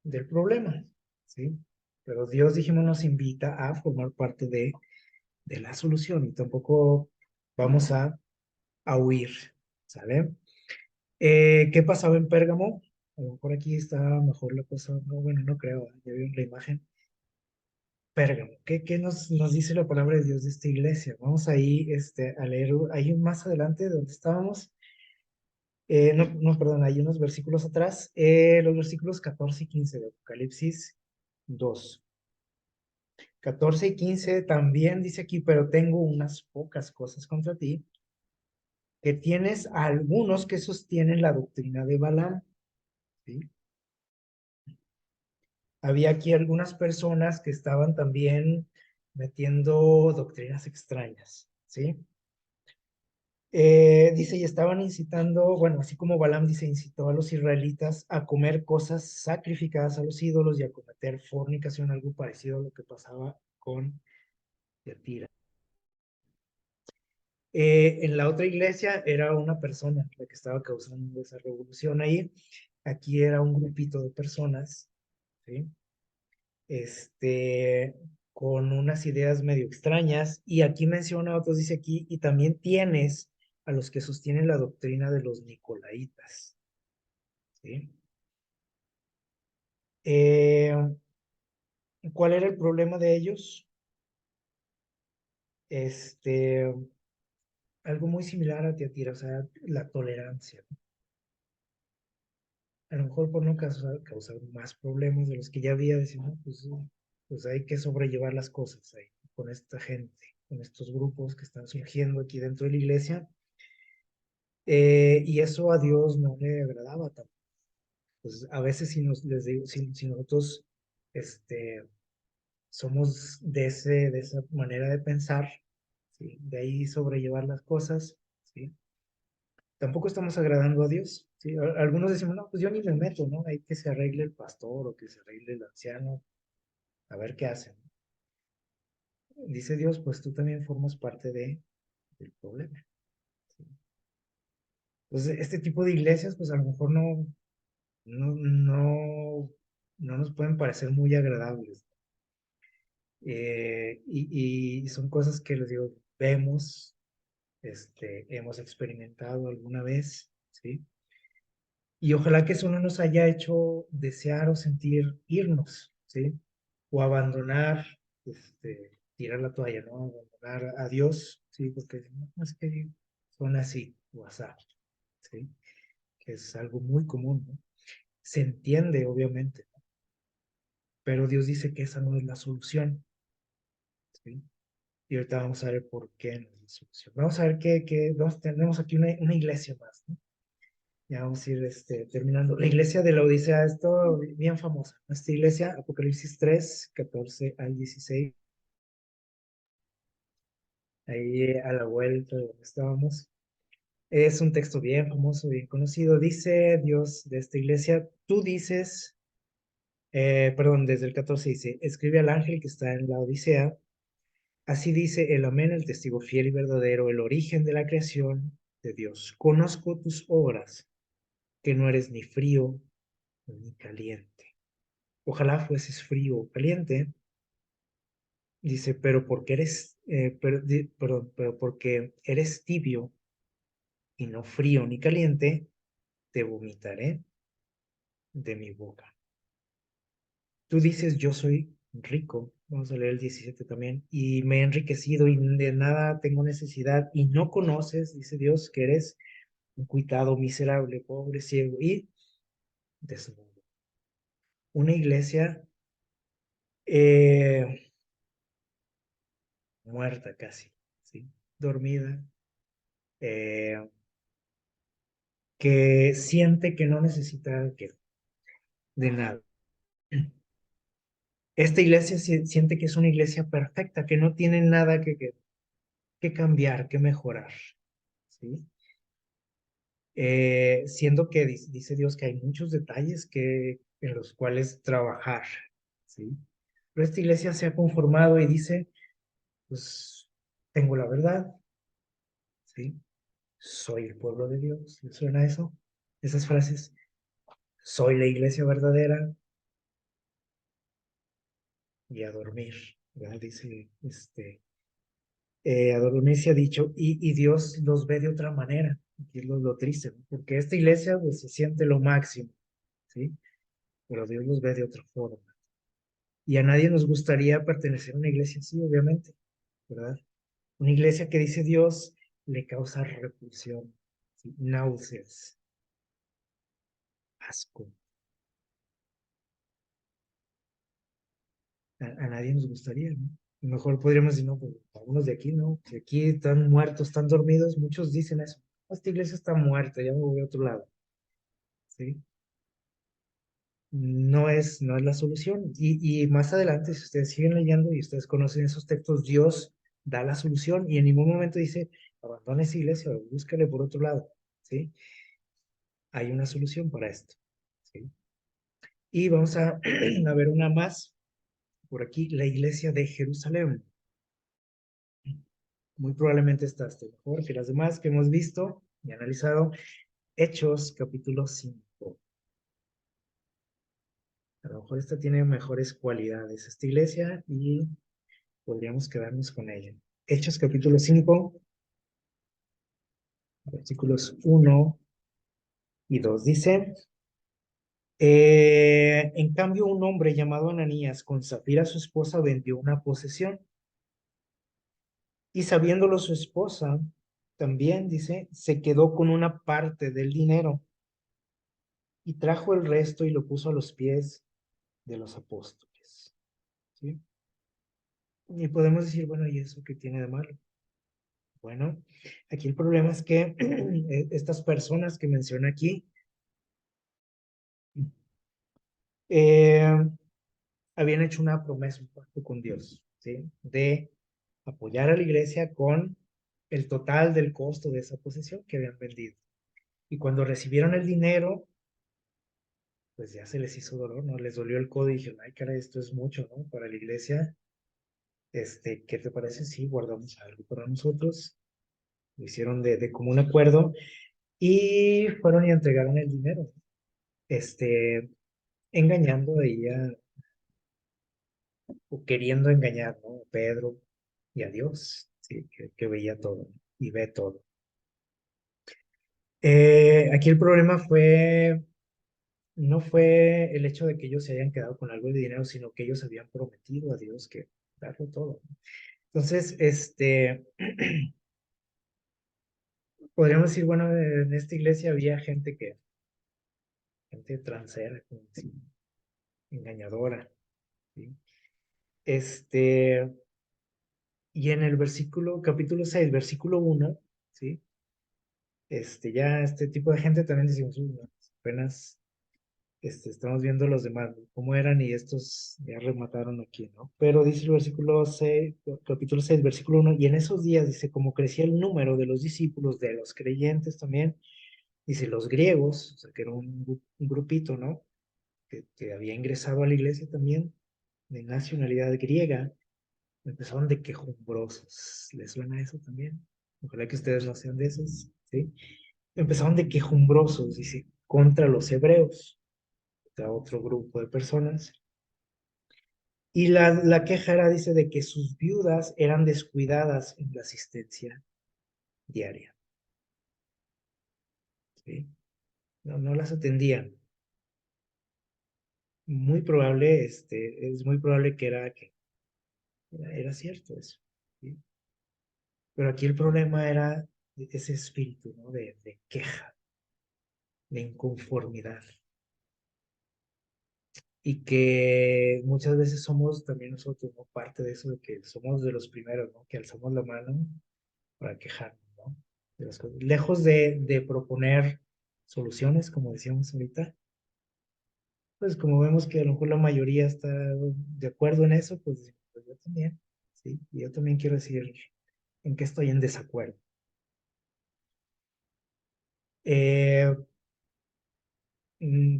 Del problema, ¿sí? Pero Dios, dijimos, nos invita a formar parte de la solución y tampoco vamos a huir, ¿sale? ¿Qué pasaba en Pérgamo? A lo mejor aquí está mejor la cosa, no, bueno, no creo, ya vieron la imagen. Pérgamo, ¿qué nos dice la palabra de Dios de esta iglesia? Vamos ahí a leer, ahí más adelante de donde estábamos, no, perdón, hay unos versículos atrás, los versículos 14 y 15 de Apocalipsis 2. 14 y 15 también dice aquí, pero tengo unas pocas cosas contra ti, que tienes a algunos que sostienen la doctrina de Balaam, ¿sí? Había aquí algunas personas que estaban también metiendo doctrinas extrañas, ¿sí? Dice, y estaban incitando, bueno, así como Balaam dice, incitó a los israelitas a comer cosas sacrificadas a los ídolos y a cometer fornicación, algo parecido a lo que pasaba con Yatira. En la otra iglesia era una persona la que estaba causando esa revolución ahí. Aquí era un grupito de personas, ¿sí? Con unas ideas medio extrañas. Y aquí menciona otros, dice aquí, y también tienes a los que sostienen la doctrina de los nicolaitas, ¿sí? Eh, ¿Cuál era el problema de ellos? Este, Algo muy similar a Tiatira, o sea, la tolerancia. A lo mejor por no causar más problemas de los que ya había, decimos, no, pues hay que sobrellevar las cosas ahí, con esta gente, con estos grupos que están surgiendo aquí dentro de la iglesia. Y eso a Dios no le agradaba tampoco. Pues a veces les digo, si nosotros somos de esa manera de pensar, ¿sí? De ahí sobrellevar las cosas, ¿sí? Tampoco estamos agradando a Dios, ¿sí? Algunos decimos, no, pues yo ni me meto, ¿no? Hay que se arregle el pastor o que se arregle el anciano, a ver qué hacen. Dice Dios, pues tú también formas parte del problema, ¿sí? Entonces, este tipo de iglesias, pues a lo mejor no, no, no nos pueden parecer muy agradables. Y son cosas que les digo, vemos, hemos experimentado alguna vez, ¿sí? Y ojalá que eso no nos haya hecho desear o sentir irnos, ¿sí? O abandonar, tirar la toalla, ¿no? Abandonar a Dios, ¿sí? Porque no, es que son así, o asá, ¿sí? Que es algo muy común, ¿no? Se entiende, obviamente, ¿no? Pero Dios dice que esa no es la solución, ¿sí? Y ahorita vamos a ver por qué no es la solución. Vamos a ver tenemos aquí una iglesia más, ¿no? Ya vamos a ir terminando. La iglesia de la Odisea es todo bien famosa. Esta iglesia, Apocalipsis 3, 14 al 16, ahí a la vuelta de donde estábamos. Es un texto bien famoso, bien conocido. Dice Dios de esta iglesia, tú dices, perdón, desde el 14 dice, escribe al ángel que está en la Odisea. Así dice el Amén, el testigo fiel y verdadero, el origen de la creación de Dios. Conozco tus obras, que no eres ni frío ni caliente. Ojalá fueses frío o caliente. Dice, pero porque perdón, pero porque eres tibio y no frío ni caliente, te vomitaré de mi boca. Tú dices, yo soy rico, vamos a leer el 17 también, y me he enriquecido y de nada tengo necesidad, y no conoces, dice Dios, que eres un cuitado, miserable, pobre, ciego y desnudo. Una iglesia eh, muerta casi, ¿sí? Dormida, eh, que siente que no necesita de nada. Esta iglesia siente que es una iglesia perfecta, que no tiene nada que cambiar, que mejorar, ¿sí? Siendo que dice Dios que hay muchos detalles en los cuales trabajar, ¿sí? Pero esta iglesia se ha conformado y dice, pues, tengo la verdad, ¿sí? Soy el pueblo de Dios. ¿Le suena eso? Esas frases. Soy la iglesia verdadera y a dormir, ¿verdad? Dice, a dormir se ha dicho, y Dios los ve de otra manera. Aquí es lo triste, ¿no? Porque esta iglesia pues, se siente lo máximo, ¿sí? Pero Dios los ve de otra forma. Y a nadie nos gustaría pertenecer a una iglesia así, obviamente, ¿verdad? Una iglesia que dice Dios le causa repulsión, ¿sí? Náuseas, asco. A nadie nos gustaría, ¿no? Mejor podríamos decir, no, pues algunos de aquí, ¿no? Si aquí están muertos, están dormidos, muchos dicen eso. Esta iglesia está muerta, ya me voy a otro lado, ¿sí? No es la solución. Y más adelante, si ustedes siguen leyendo y ustedes conocen esos textos, Dios da la solución y en ningún momento dice, abandone esa iglesia o búscale por otro lado, ¿sí? Hay una solución para esto, ¿sí? Y vamos a, a ver una más por aquí, la iglesia de Jerusalén. Muy probablemente esta esté mejor que las demás que hemos visto y analizado. Hechos, capítulo 5. A lo mejor esta tiene mejores cualidades, esta iglesia, y podríamos quedarnos con ella. Hechos, capítulo 5, versículos 1 y 2. Dice, en cambio, un hombre llamado Ananías, con Zafira su esposa, vendió una posesión. Y sabiéndolo su esposa, también dice, se quedó con una parte del dinero y trajo el resto y lo puso a los pies de los apóstoles. ¿Sí? Y podemos decir, bueno, ¿y eso qué tiene de malo? Bueno, aquí el problema es que estas personas que menciona aquí eh, habían hecho una promesa, un pacto con Dios, ¿sí? De apoyar a la iglesia con el total del costo de esa posesión que habían vendido. Y cuando recibieron el dinero, pues ya se les hizo dolor, ¿no? Les dolió el codo y dijeron, ay, cara, esto es mucho, ¿no? Para la iglesia, ¿qué te parece? Sí, guardamos algo para nosotros. Lo hicieron de común acuerdo y fueron y entregaron el dinero, engañando a ella o queriendo engañar, ¿no? A Pedro y a Dios, ¿sí? Que veía todo y ve todo. Aquí el problema no fue el hecho de que ellos se hayan quedado con algo de dinero, sino que ellos habían prometido a Dios que darlo todo. Entonces, podríamos decir, bueno, en esta iglesia había gente transera, como decir, engañadora, ¿sí? Y en el capítulo 6, versículo 1, ¿sí? Ya este tipo de gente también decimos, "Uy, no, apenas estamos viendo los demás, ¿no? Cómo eran y estos ya remataron aquí, ¿no? Pero dice el versículo 6, capítulo 6, versículo 1, y en esos días, dice, como crecía el número de los discípulos, de los creyentes también, dice, los griegos, o sea, que era un grupito, ¿no? Que había ingresado a la iglesia también, de nacionalidad griega, empezaron de quejumbrosos. ¿Les suena eso también? Ojalá que ustedes no sean de esos, ¿sí? Empezaron de quejumbrosos, dice, contra los hebreos, contra otro grupo de personas. Y la queja era, dice, de que sus viudas eran descuidadas en la asistencia diaria, ¿sí? No las atendían. Muy probable, es muy probable que era cierto eso, ¿sí? Pero aquí el problema era ese espíritu, ¿no? De queja, de inconformidad. Y que muchas veces somos también nosotros, ¿no? Parte de eso, de que somos de los primeros, ¿no? Que alzamos la mano para quejarnos, ¿no? De las cosas. Lejos de proponer soluciones, como decíamos ahorita. Pues como vemos que a lo mejor la mayoría está de acuerdo en eso, pues yo también, ¿sí? Y yo también quiero decir en qué estoy en desacuerdo. Eh,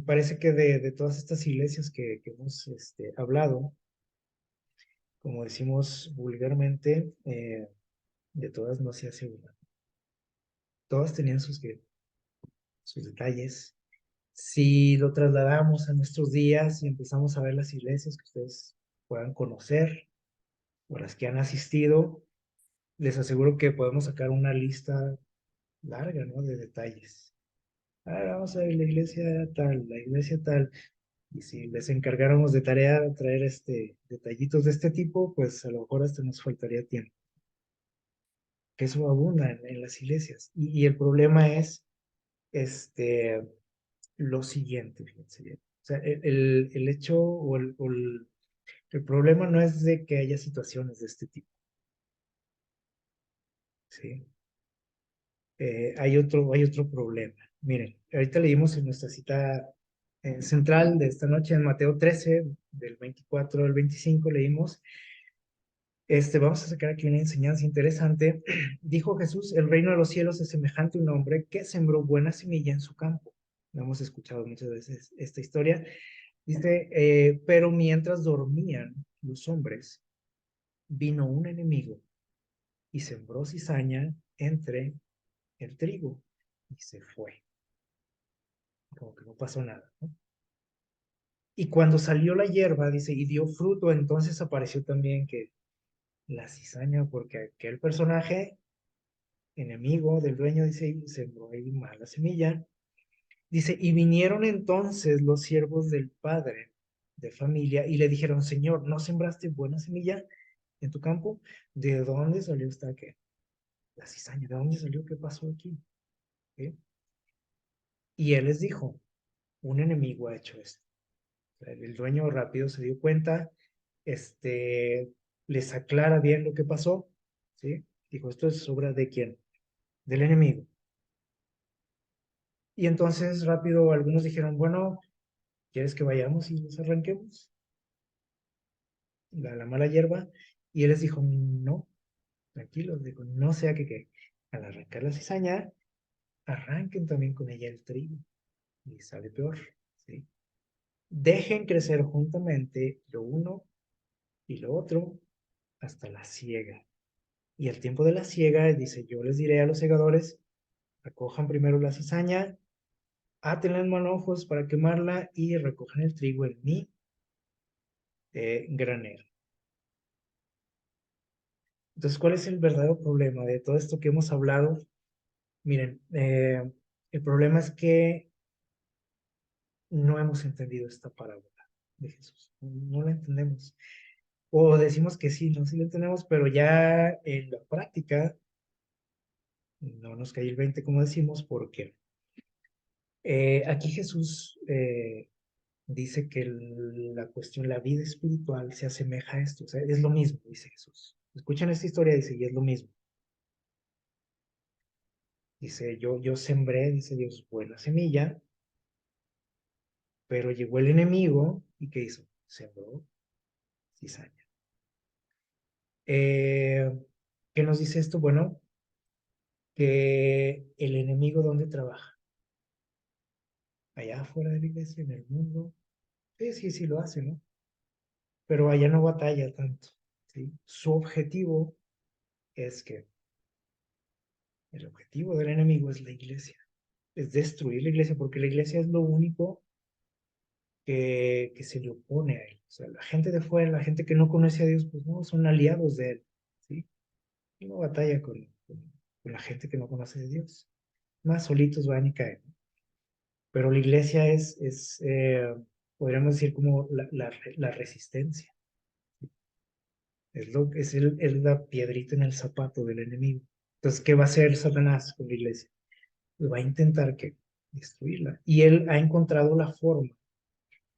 Parece que de todas estas iglesias que hemos hablado, como decimos vulgarmente, de todas no se hace una. Todas tenían sus detalles. Si lo trasladamos a nuestros días y empezamos a ver las iglesias que ustedes puedan conocer o las que han asistido, les aseguro que podemos sacar una lista larga, ¿no? De detalles. Vamos a ver la iglesia tal. Y si les encargáramos de tarea traer detallitos de este tipo, pues a lo mejor hasta nos faltaría tiempo. Que eso abunda en las iglesias. Y el problema es lo siguiente, fíjense bien. O sea, el hecho el problema no es de que haya situaciones de este tipo, ¿sí? Hay otro problema. Miren, ahorita leímos en nuestra cita central de esta noche en Mateo 13, del 24 al 25, leímos, vamos a sacar aquí una enseñanza interesante. Dijo Jesús, el reino de los cielos es semejante a un hombre que sembró buena semilla en su campo. Lo hemos escuchado muchas veces esta historia. Dice, pero mientras dormían los hombres, vino un enemigo y sembró cizaña entre el trigo y se fue. Como que no pasó nada, ¿no? Y cuando salió la hierba, dice, y dio fruto, entonces apareció también que la cizaña, porque aquel personaje, enemigo del dueño, dice, y sembró ahí mala semilla. Dice, y vinieron entonces los siervos del padre de familia y le dijeron, Señor, ¿no sembraste buena semilla en tu campo? ¿De dónde salió esta qué? La cizaña, ¿de dónde salió? ¿Qué pasó aquí? ¿Sí? Y él les dijo, un enemigo ha hecho esto. El dueño rápido se dio cuenta, les aclara bien lo que pasó, ¿sí? Dijo, ¿esto es obra de quién? Del enemigo. Y entonces rápido algunos dijeron, bueno, ¿quieres que vayamos y nos arranquemos la mala hierba? Y él les dijo, no, tranquilos, dijo, no sea que al arrancar la cizaña, arranquen también con ella el trigo y sale peor, ¿sí? Dejen crecer juntamente lo uno y lo otro hasta la siega. Y al tiempo de la siega, dice, yo les diré a los segadores, recojan primero la cizaña, átenla en manojos para quemarla y recojan el trigo en mi granero. Entonces, ¿cuál es el verdadero problema de todo esto que hemos hablado? Miren, el problema es que no hemos entendido esta parábola de Jesús. No la entendemos. O decimos que sí, no, sí la entendemos, pero ya en la práctica no nos cae el 20, como decimos, porque aquí Jesús dice que la cuestión, la vida espiritual se asemeja a esto. O sea, es lo mismo, dice Jesús. Escuchan esta historia, dice, y es lo mismo. Dice, yo sembré, dice Dios, buena semilla, pero llegó el enemigo y ¿qué hizo? Sembró cizaña. Eh, ¿Qué nos dice esto? Bueno, que el enemigo, ¿dónde trabaja? Allá afuera de la iglesia, en el mundo. Sí, sí, sí lo hace, ¿no? Pero allá no batalla tanto, ¿sí? Su objetivo es que el objetivo del enemigo es la iglesia, es destruir la iglesia, porque la iglesia es lo único que se le opone a él. O sea, la gente de fuera, la gente que no conoce a Dios, pues no, son aliados de él, ¿sí? Y no batalla con la gente que no conoce de Dios. Más solitos van y caen. Pero la iglesia podríamos decir, como la resistencia. Es la piedrita en el zapato del enemigo. Entonces, ¿qué va a hacer Satanás con la iglesia? Pues va a intentar destruirla. Y él ha encontrado la forma,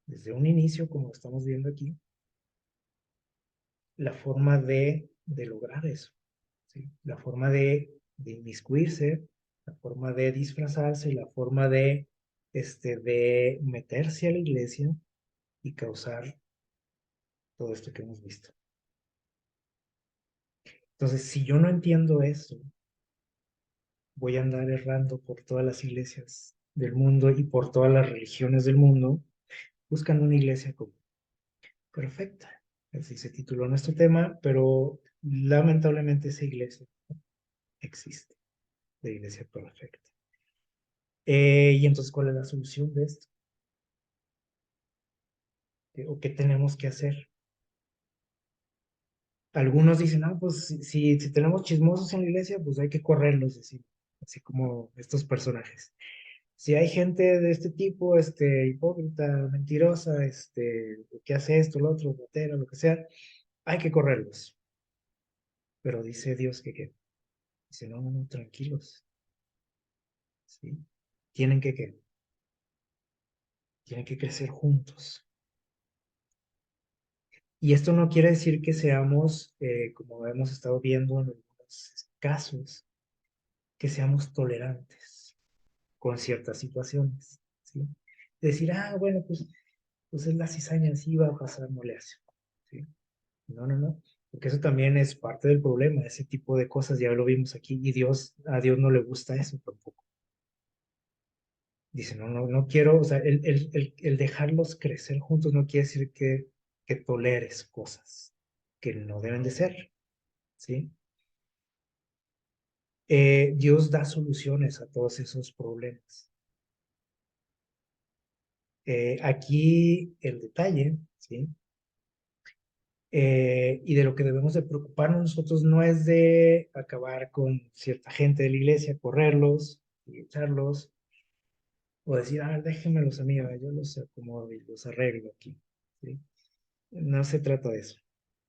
desde un inicio, como estamos viendo aquí, la forma de lograr eso, ¿sí? La forma de inmiscuirse la forma de disfrazarse, la forma de meterse a la iglesia y causar todo esto que hemos visto. Entonces, si yo no entiendo eso, voy a andar errando por todas las iglesias del mundo y por todas las religiones del mundo, buscando una iglesia como perfecta. Así se tituló nuestro tema, pero lamentablemente esa iglesia existe, la iglesia perfecta. Y entonces, ¿cuál es la solución de esto? ¿O qué tenemos que hacer? Algunos dicen, pues si tenemos chismosos en la iglesia, pues hay que correrlos, así como estos personajes. Si hay gente de este tipo, hipócrita, mentirosa, que hace esto, lo otro, botera, lo que sea, hay que correrlos. Pero dice Dios que dice, no, no, no, tranquilos, ¿sí? Tienen que tienen que crecer juntos. Y esto no quiere decir que seamos, como hemos estado viendo en algunos casos, que seamos tolerantes con ciertas situaciones, ¿sí? Decir, bueno, pues es la cizaña, sí va a pasar, no le hace, ¿sí? No, no, no, porque eso también es parte del problema, ese tipo de cosas ya lo vimos aquí y a Dios no le gusta eso tampoco. Dice, no, no, no quiero, o sea, el dejarlos crecer juntos no quiere decir que toleres cosas que no deben de ser, ¿sí? Dios da soluciones a todos esos problemas. Aquí el detalle, ¿sí? Y de lo que debemos de preocuparnos nosotros no es de acabar con cierta gente de la iglesia, correrlos y echarlos, o decir, déjenmelos a mí, yo los acomodo y los arreglo aquí, ¿sí? No se trata de eso,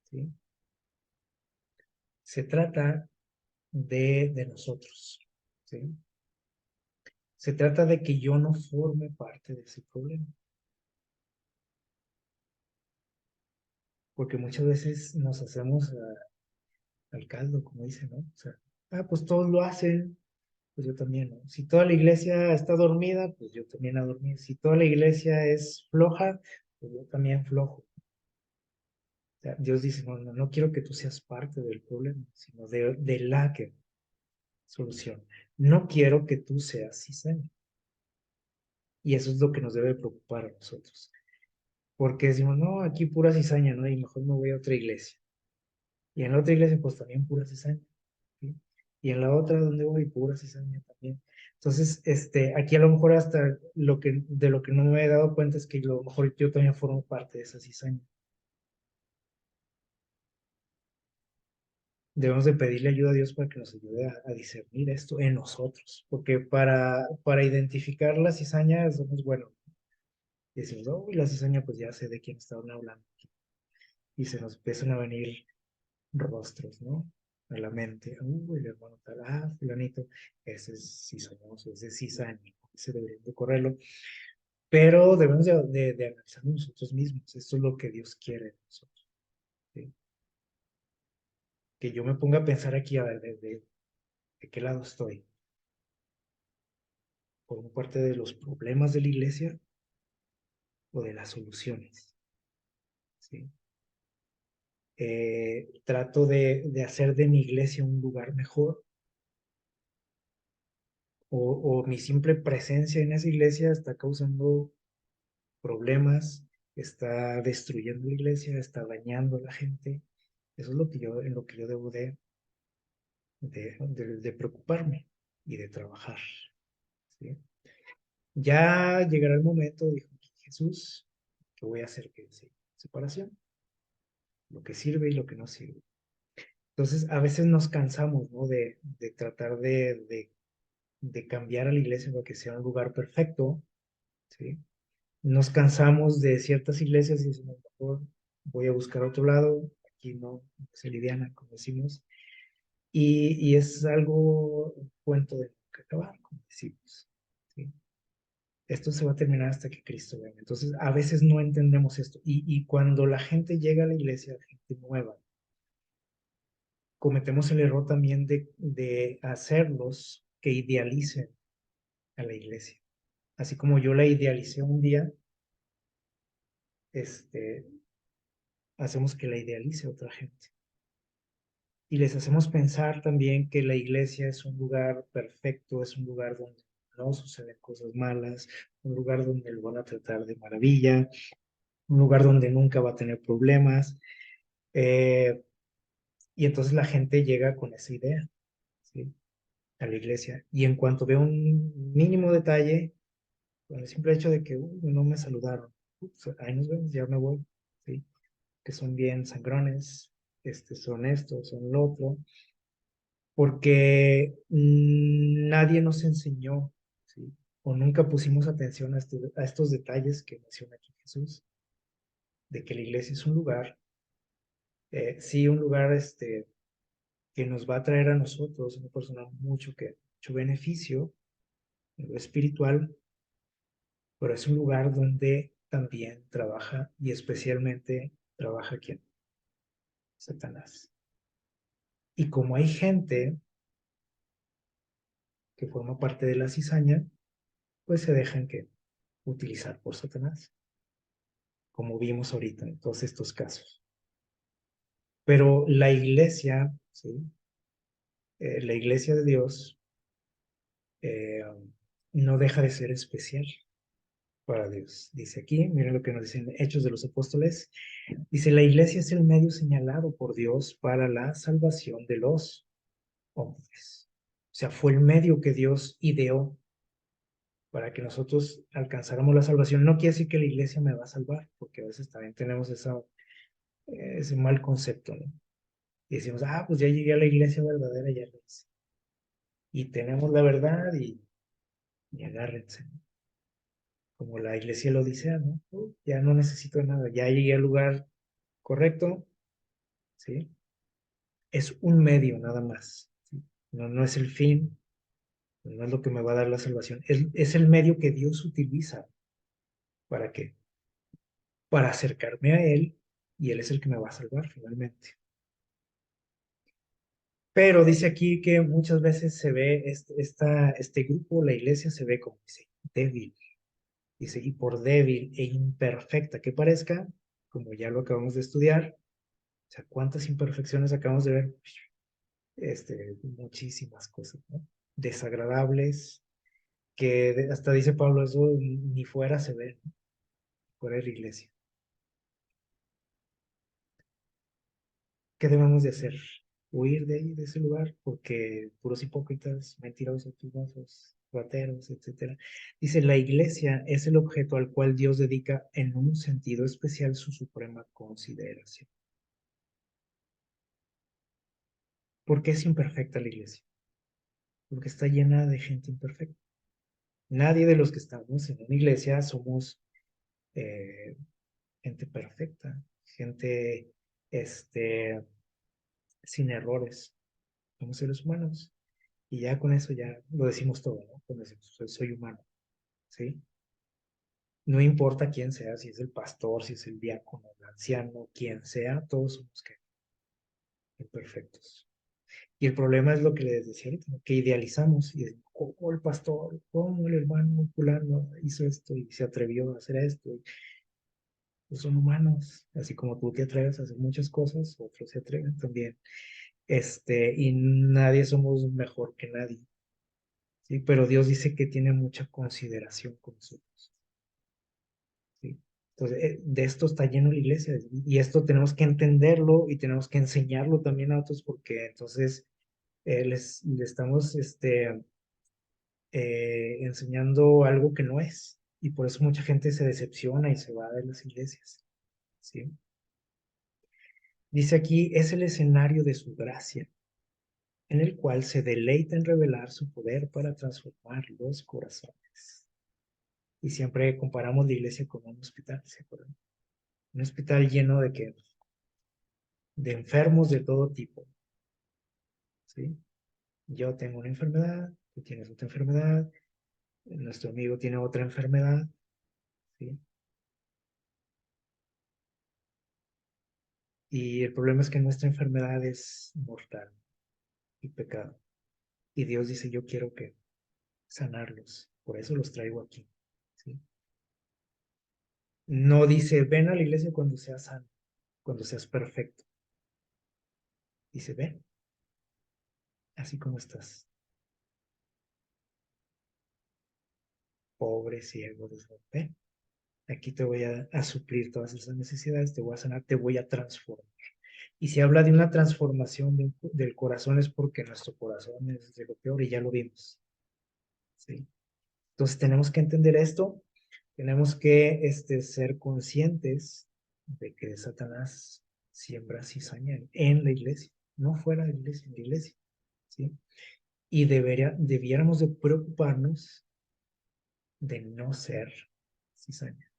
¿sí? Se trata de nosotros, ¿sí? Se trata de que yo no forme parte de ese problema, porque muchas veces nos hacemos al caldo, como dicen, ¿no? O sea, pues todos lo hacen, pues yo también, ¿no? Si toda la iglesia está dormida, pues yo también a dormir. Si toda la iglesia es floja, pues yo también flojo. O sea, Dios dice, no, no, no quiero que tú seas parte del problema, sino de la solución. No quiero que tú seas cizaña. Y eso es lo que nos debe preocupar a nosotros. Porque decimos, no, aquí pura cizaña, ¿no? Y mejor me voy a otra iglesia. Y en la otra iglesia, pues también pura cizaña, ¿sí? Y en la otra, donde voy, pura cizaña también. Entonces, aquí a lo mejor hasta de lo que no me he dado cuenta es que a lo mejor yo también formo parte de esa cizaña. Debemos de pedirle ayuda a Dios para que nos ayude a discernir esto en nosotros, porque para identificar la cizaña somos buenos. Y decimos, uy, la cizaña, pues ya sé de quién estaban hablando. Y se nos empiezan a venir rostros, ¿no? A la mente. Uy, el hermano tal, fulanito, ese es cizañoso, ese es cizaño, ese deberíamos de correrlo. Pero debemos de analizar nosotros mismos. Esto es lo que Dios quiere de nosotros, ¿sí? Que yo me ponga a pensar aquí, a ver, de qué lado estoy. ¿Formo parte de los problemas de la iglesia o de las soluciones? ¿Sí? Trato de hacer de mi iglesia un lugar mejor, o mi simple presencia en esa iglesia está causando problemas, está destruyendo la iglesia, está dañando a la gente. Eso es en lo que yo debo de preocuparme y de trabajar, ¿sí? Ya llegará el momento, dijo Jesús, que voy a hacer que separación, lo que sirve y lo que no sirve. Entonces, a veces nos cansamos, ¿no? De tratar de cambiar a la iglesia para que sea un lugar perfecto, ¿sí? Nos cansamos de ciertas iglesias y decimos, mejor voy a buscar otro lado, aquí no se lidiana, como decimos, y es algo, un cuento de nunca acabar, como decimos, ¿sí? Esto se va a terminar hasta que Cristo venga. Entonces, a veces no entendemos esto, y cuando la gente llega a la iglesia, la gente nueva, cometemos el error también de hacerlos que idealicen a la iglesia. Así como yo la idealicé un día, hacemos que la idealice otra gente. Y les hacemos pensar también que la iglesia es un lugar perfecto, es un lugar donde no suceden cosas malas, un lugar donde lo van a tratar de maravilla, un lugar donde nunca va a tener problemas. Y entonces la gente llega con esa idea, ¿sí? A la iglesia. Y en cuanto ve un mínimo detalle, con el simple hecho de que no me saludaron, ahí nos vemos, ya me voy, ¿sí? Que son bien sangrones, son esto, son lo otro, porque nadie nos enseñó, ¿sí? O nunca pusimos atención a estos detalles que menciona aquí Jesús, de que la iglesia es un lugar, sí, un lugar que nos va a traer a nosotros, una persona mucho beneficio en lo espiritual, pero es un lugar donde también trabaja y especialmente trabaja quién, Satanás. Y como hay gente que forma parte de la cizaña, pues se dejan que utilizar por Satanás, como vimos ahorita en todos estos casos. Pero la iglesia, ¿sí? La iglesia de Dios eh, no deja de ser especial para Dios. Dice aquí, miren lo que nos dicen Hechos de los Apóstoles. Dice, la iglesia es el medio señalado por Dios para la salvación de los hombres. O sea, fue el medio que Dios ideó para que nosotros alcanzáramos la salvación. No quiere decir que la iglesia me va a salvar, porque a veces también tenemos ese mal concepto, ¿no? Y decimos, pues ya llegué a la iglesia verdadera, ya lo hice. Y tenemos la verdad y agárrense, ¿no? Como la iglesia lo dice, ¿no? Ya no necesito nada, ya llegué al lugar correcto, ¿sí? Es un medio nada más, ¿sí? No es el fin, no es lo que me va a dar la salvación, es el medio que Dios utiliza. ¿Para qué? Para acercarme a Él y Él es el que me va a salvar finalmente. Pero dice aquí que muchas veces se ve este grupo, la iglesia se ve como dice, débil. Dice, y por débil e imperfecta que parezca, como ya lo acabamos de estudiar, o sea, ¿cuántas imperfecciones acabamos de ver? Muchísimas cosas, ¿no? Desagradables, que hasta dice Pablo, eso ni fuera se ve, ¿no? Fuera de la iglesia. ¿Qué debemos de hacer? Huir de ahí, de ese lugar, porque puros hipócritas, mentirosos, chismosos, rateros, etcétera. Dice, la iglesia es el objeto al cual Dios dedica en un sentido especial su suprema consideración. ¿Por qué es imperfecta la iglesia? Porque está llena de gente imperfecta. Nadie de los que estamos en una iglesia somos eh, gente perfecta, gente sin errores. Somos seres humanos. Y ya con eso ya lo decimos todo, ¿no? Cuando decimos, soy humano, ¿sí? No importa quién sea, si es el pastor, si es el diácono, el anciano, quien sea, todos somos imperfectos. Y el problema es lo que les decía ahorita, ¿no? Que idealizamos y decimos, ¿cómo el pastor, cómo el hermano fulano hizo esto y se atrevió a hacer esto? Y, pues son humanos, así como tú te atreves a hacer muchas cosas, otros se atreven también. Y nadie somos mejor que nadie, ¿sí? Pero Dios dice que tiene mucha consideración con nosotros, ¿sí? Entonces, de esto está lleno la iglesia y esto tenemos que entenderlo y tenemos que enseñarlo también a otros porque entonces le estamos enseñando algo que no es y por eso mucha gente se decepciona y se va de las iglesias, ¿sí? Dice aquí, es el escenario de su gracia, en el cual se deleita en revelar su poder para transformar los corazones. Y siempre comparamos la iglesia con un hospital, ¿se acuerdan? Un hospital lleno de qué? De enfermos de todo tipo, ¿sí? Yo tengo una enfermedad, tú tienes otra enfermedad, nuestro amigo tiene otra enfermedad, ¿sí? Y el problema es que nuestra enfermedad es mortal y pecado. Y Dios dice, yo quiero que sanarlos, por eso los traigo aquí. ¿Sí? No dice, ven a la iglesia cuando seas sano, cuando seas perfecto. Dice, ven, así como estás, pobre, ciego, desnudo. Ven, aquí te voy a suplir todas esas necesidades, te voy a sanar, te voy a transformar. Y si habla de una transformación del corazón es porque nuestro corazón es de lo peor y ya lo vimos. ¿Sí? Entonces tenemos que entender esto, tenemos que ser conscientes de que Satanás siembra cizaña en la iglesia, no fuera de la iglesia, en la iglesia. ¿Sí? Y debiéramos de preocuparnos de no ser cizaña,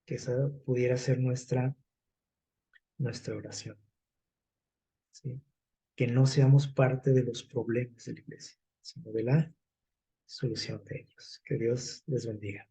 que esa pudiera ser nuestra oración. ¿Sí? Que no seamos parte de los problemas de la iglesia, sino de la solución de ellos. Que Dios les bendiga.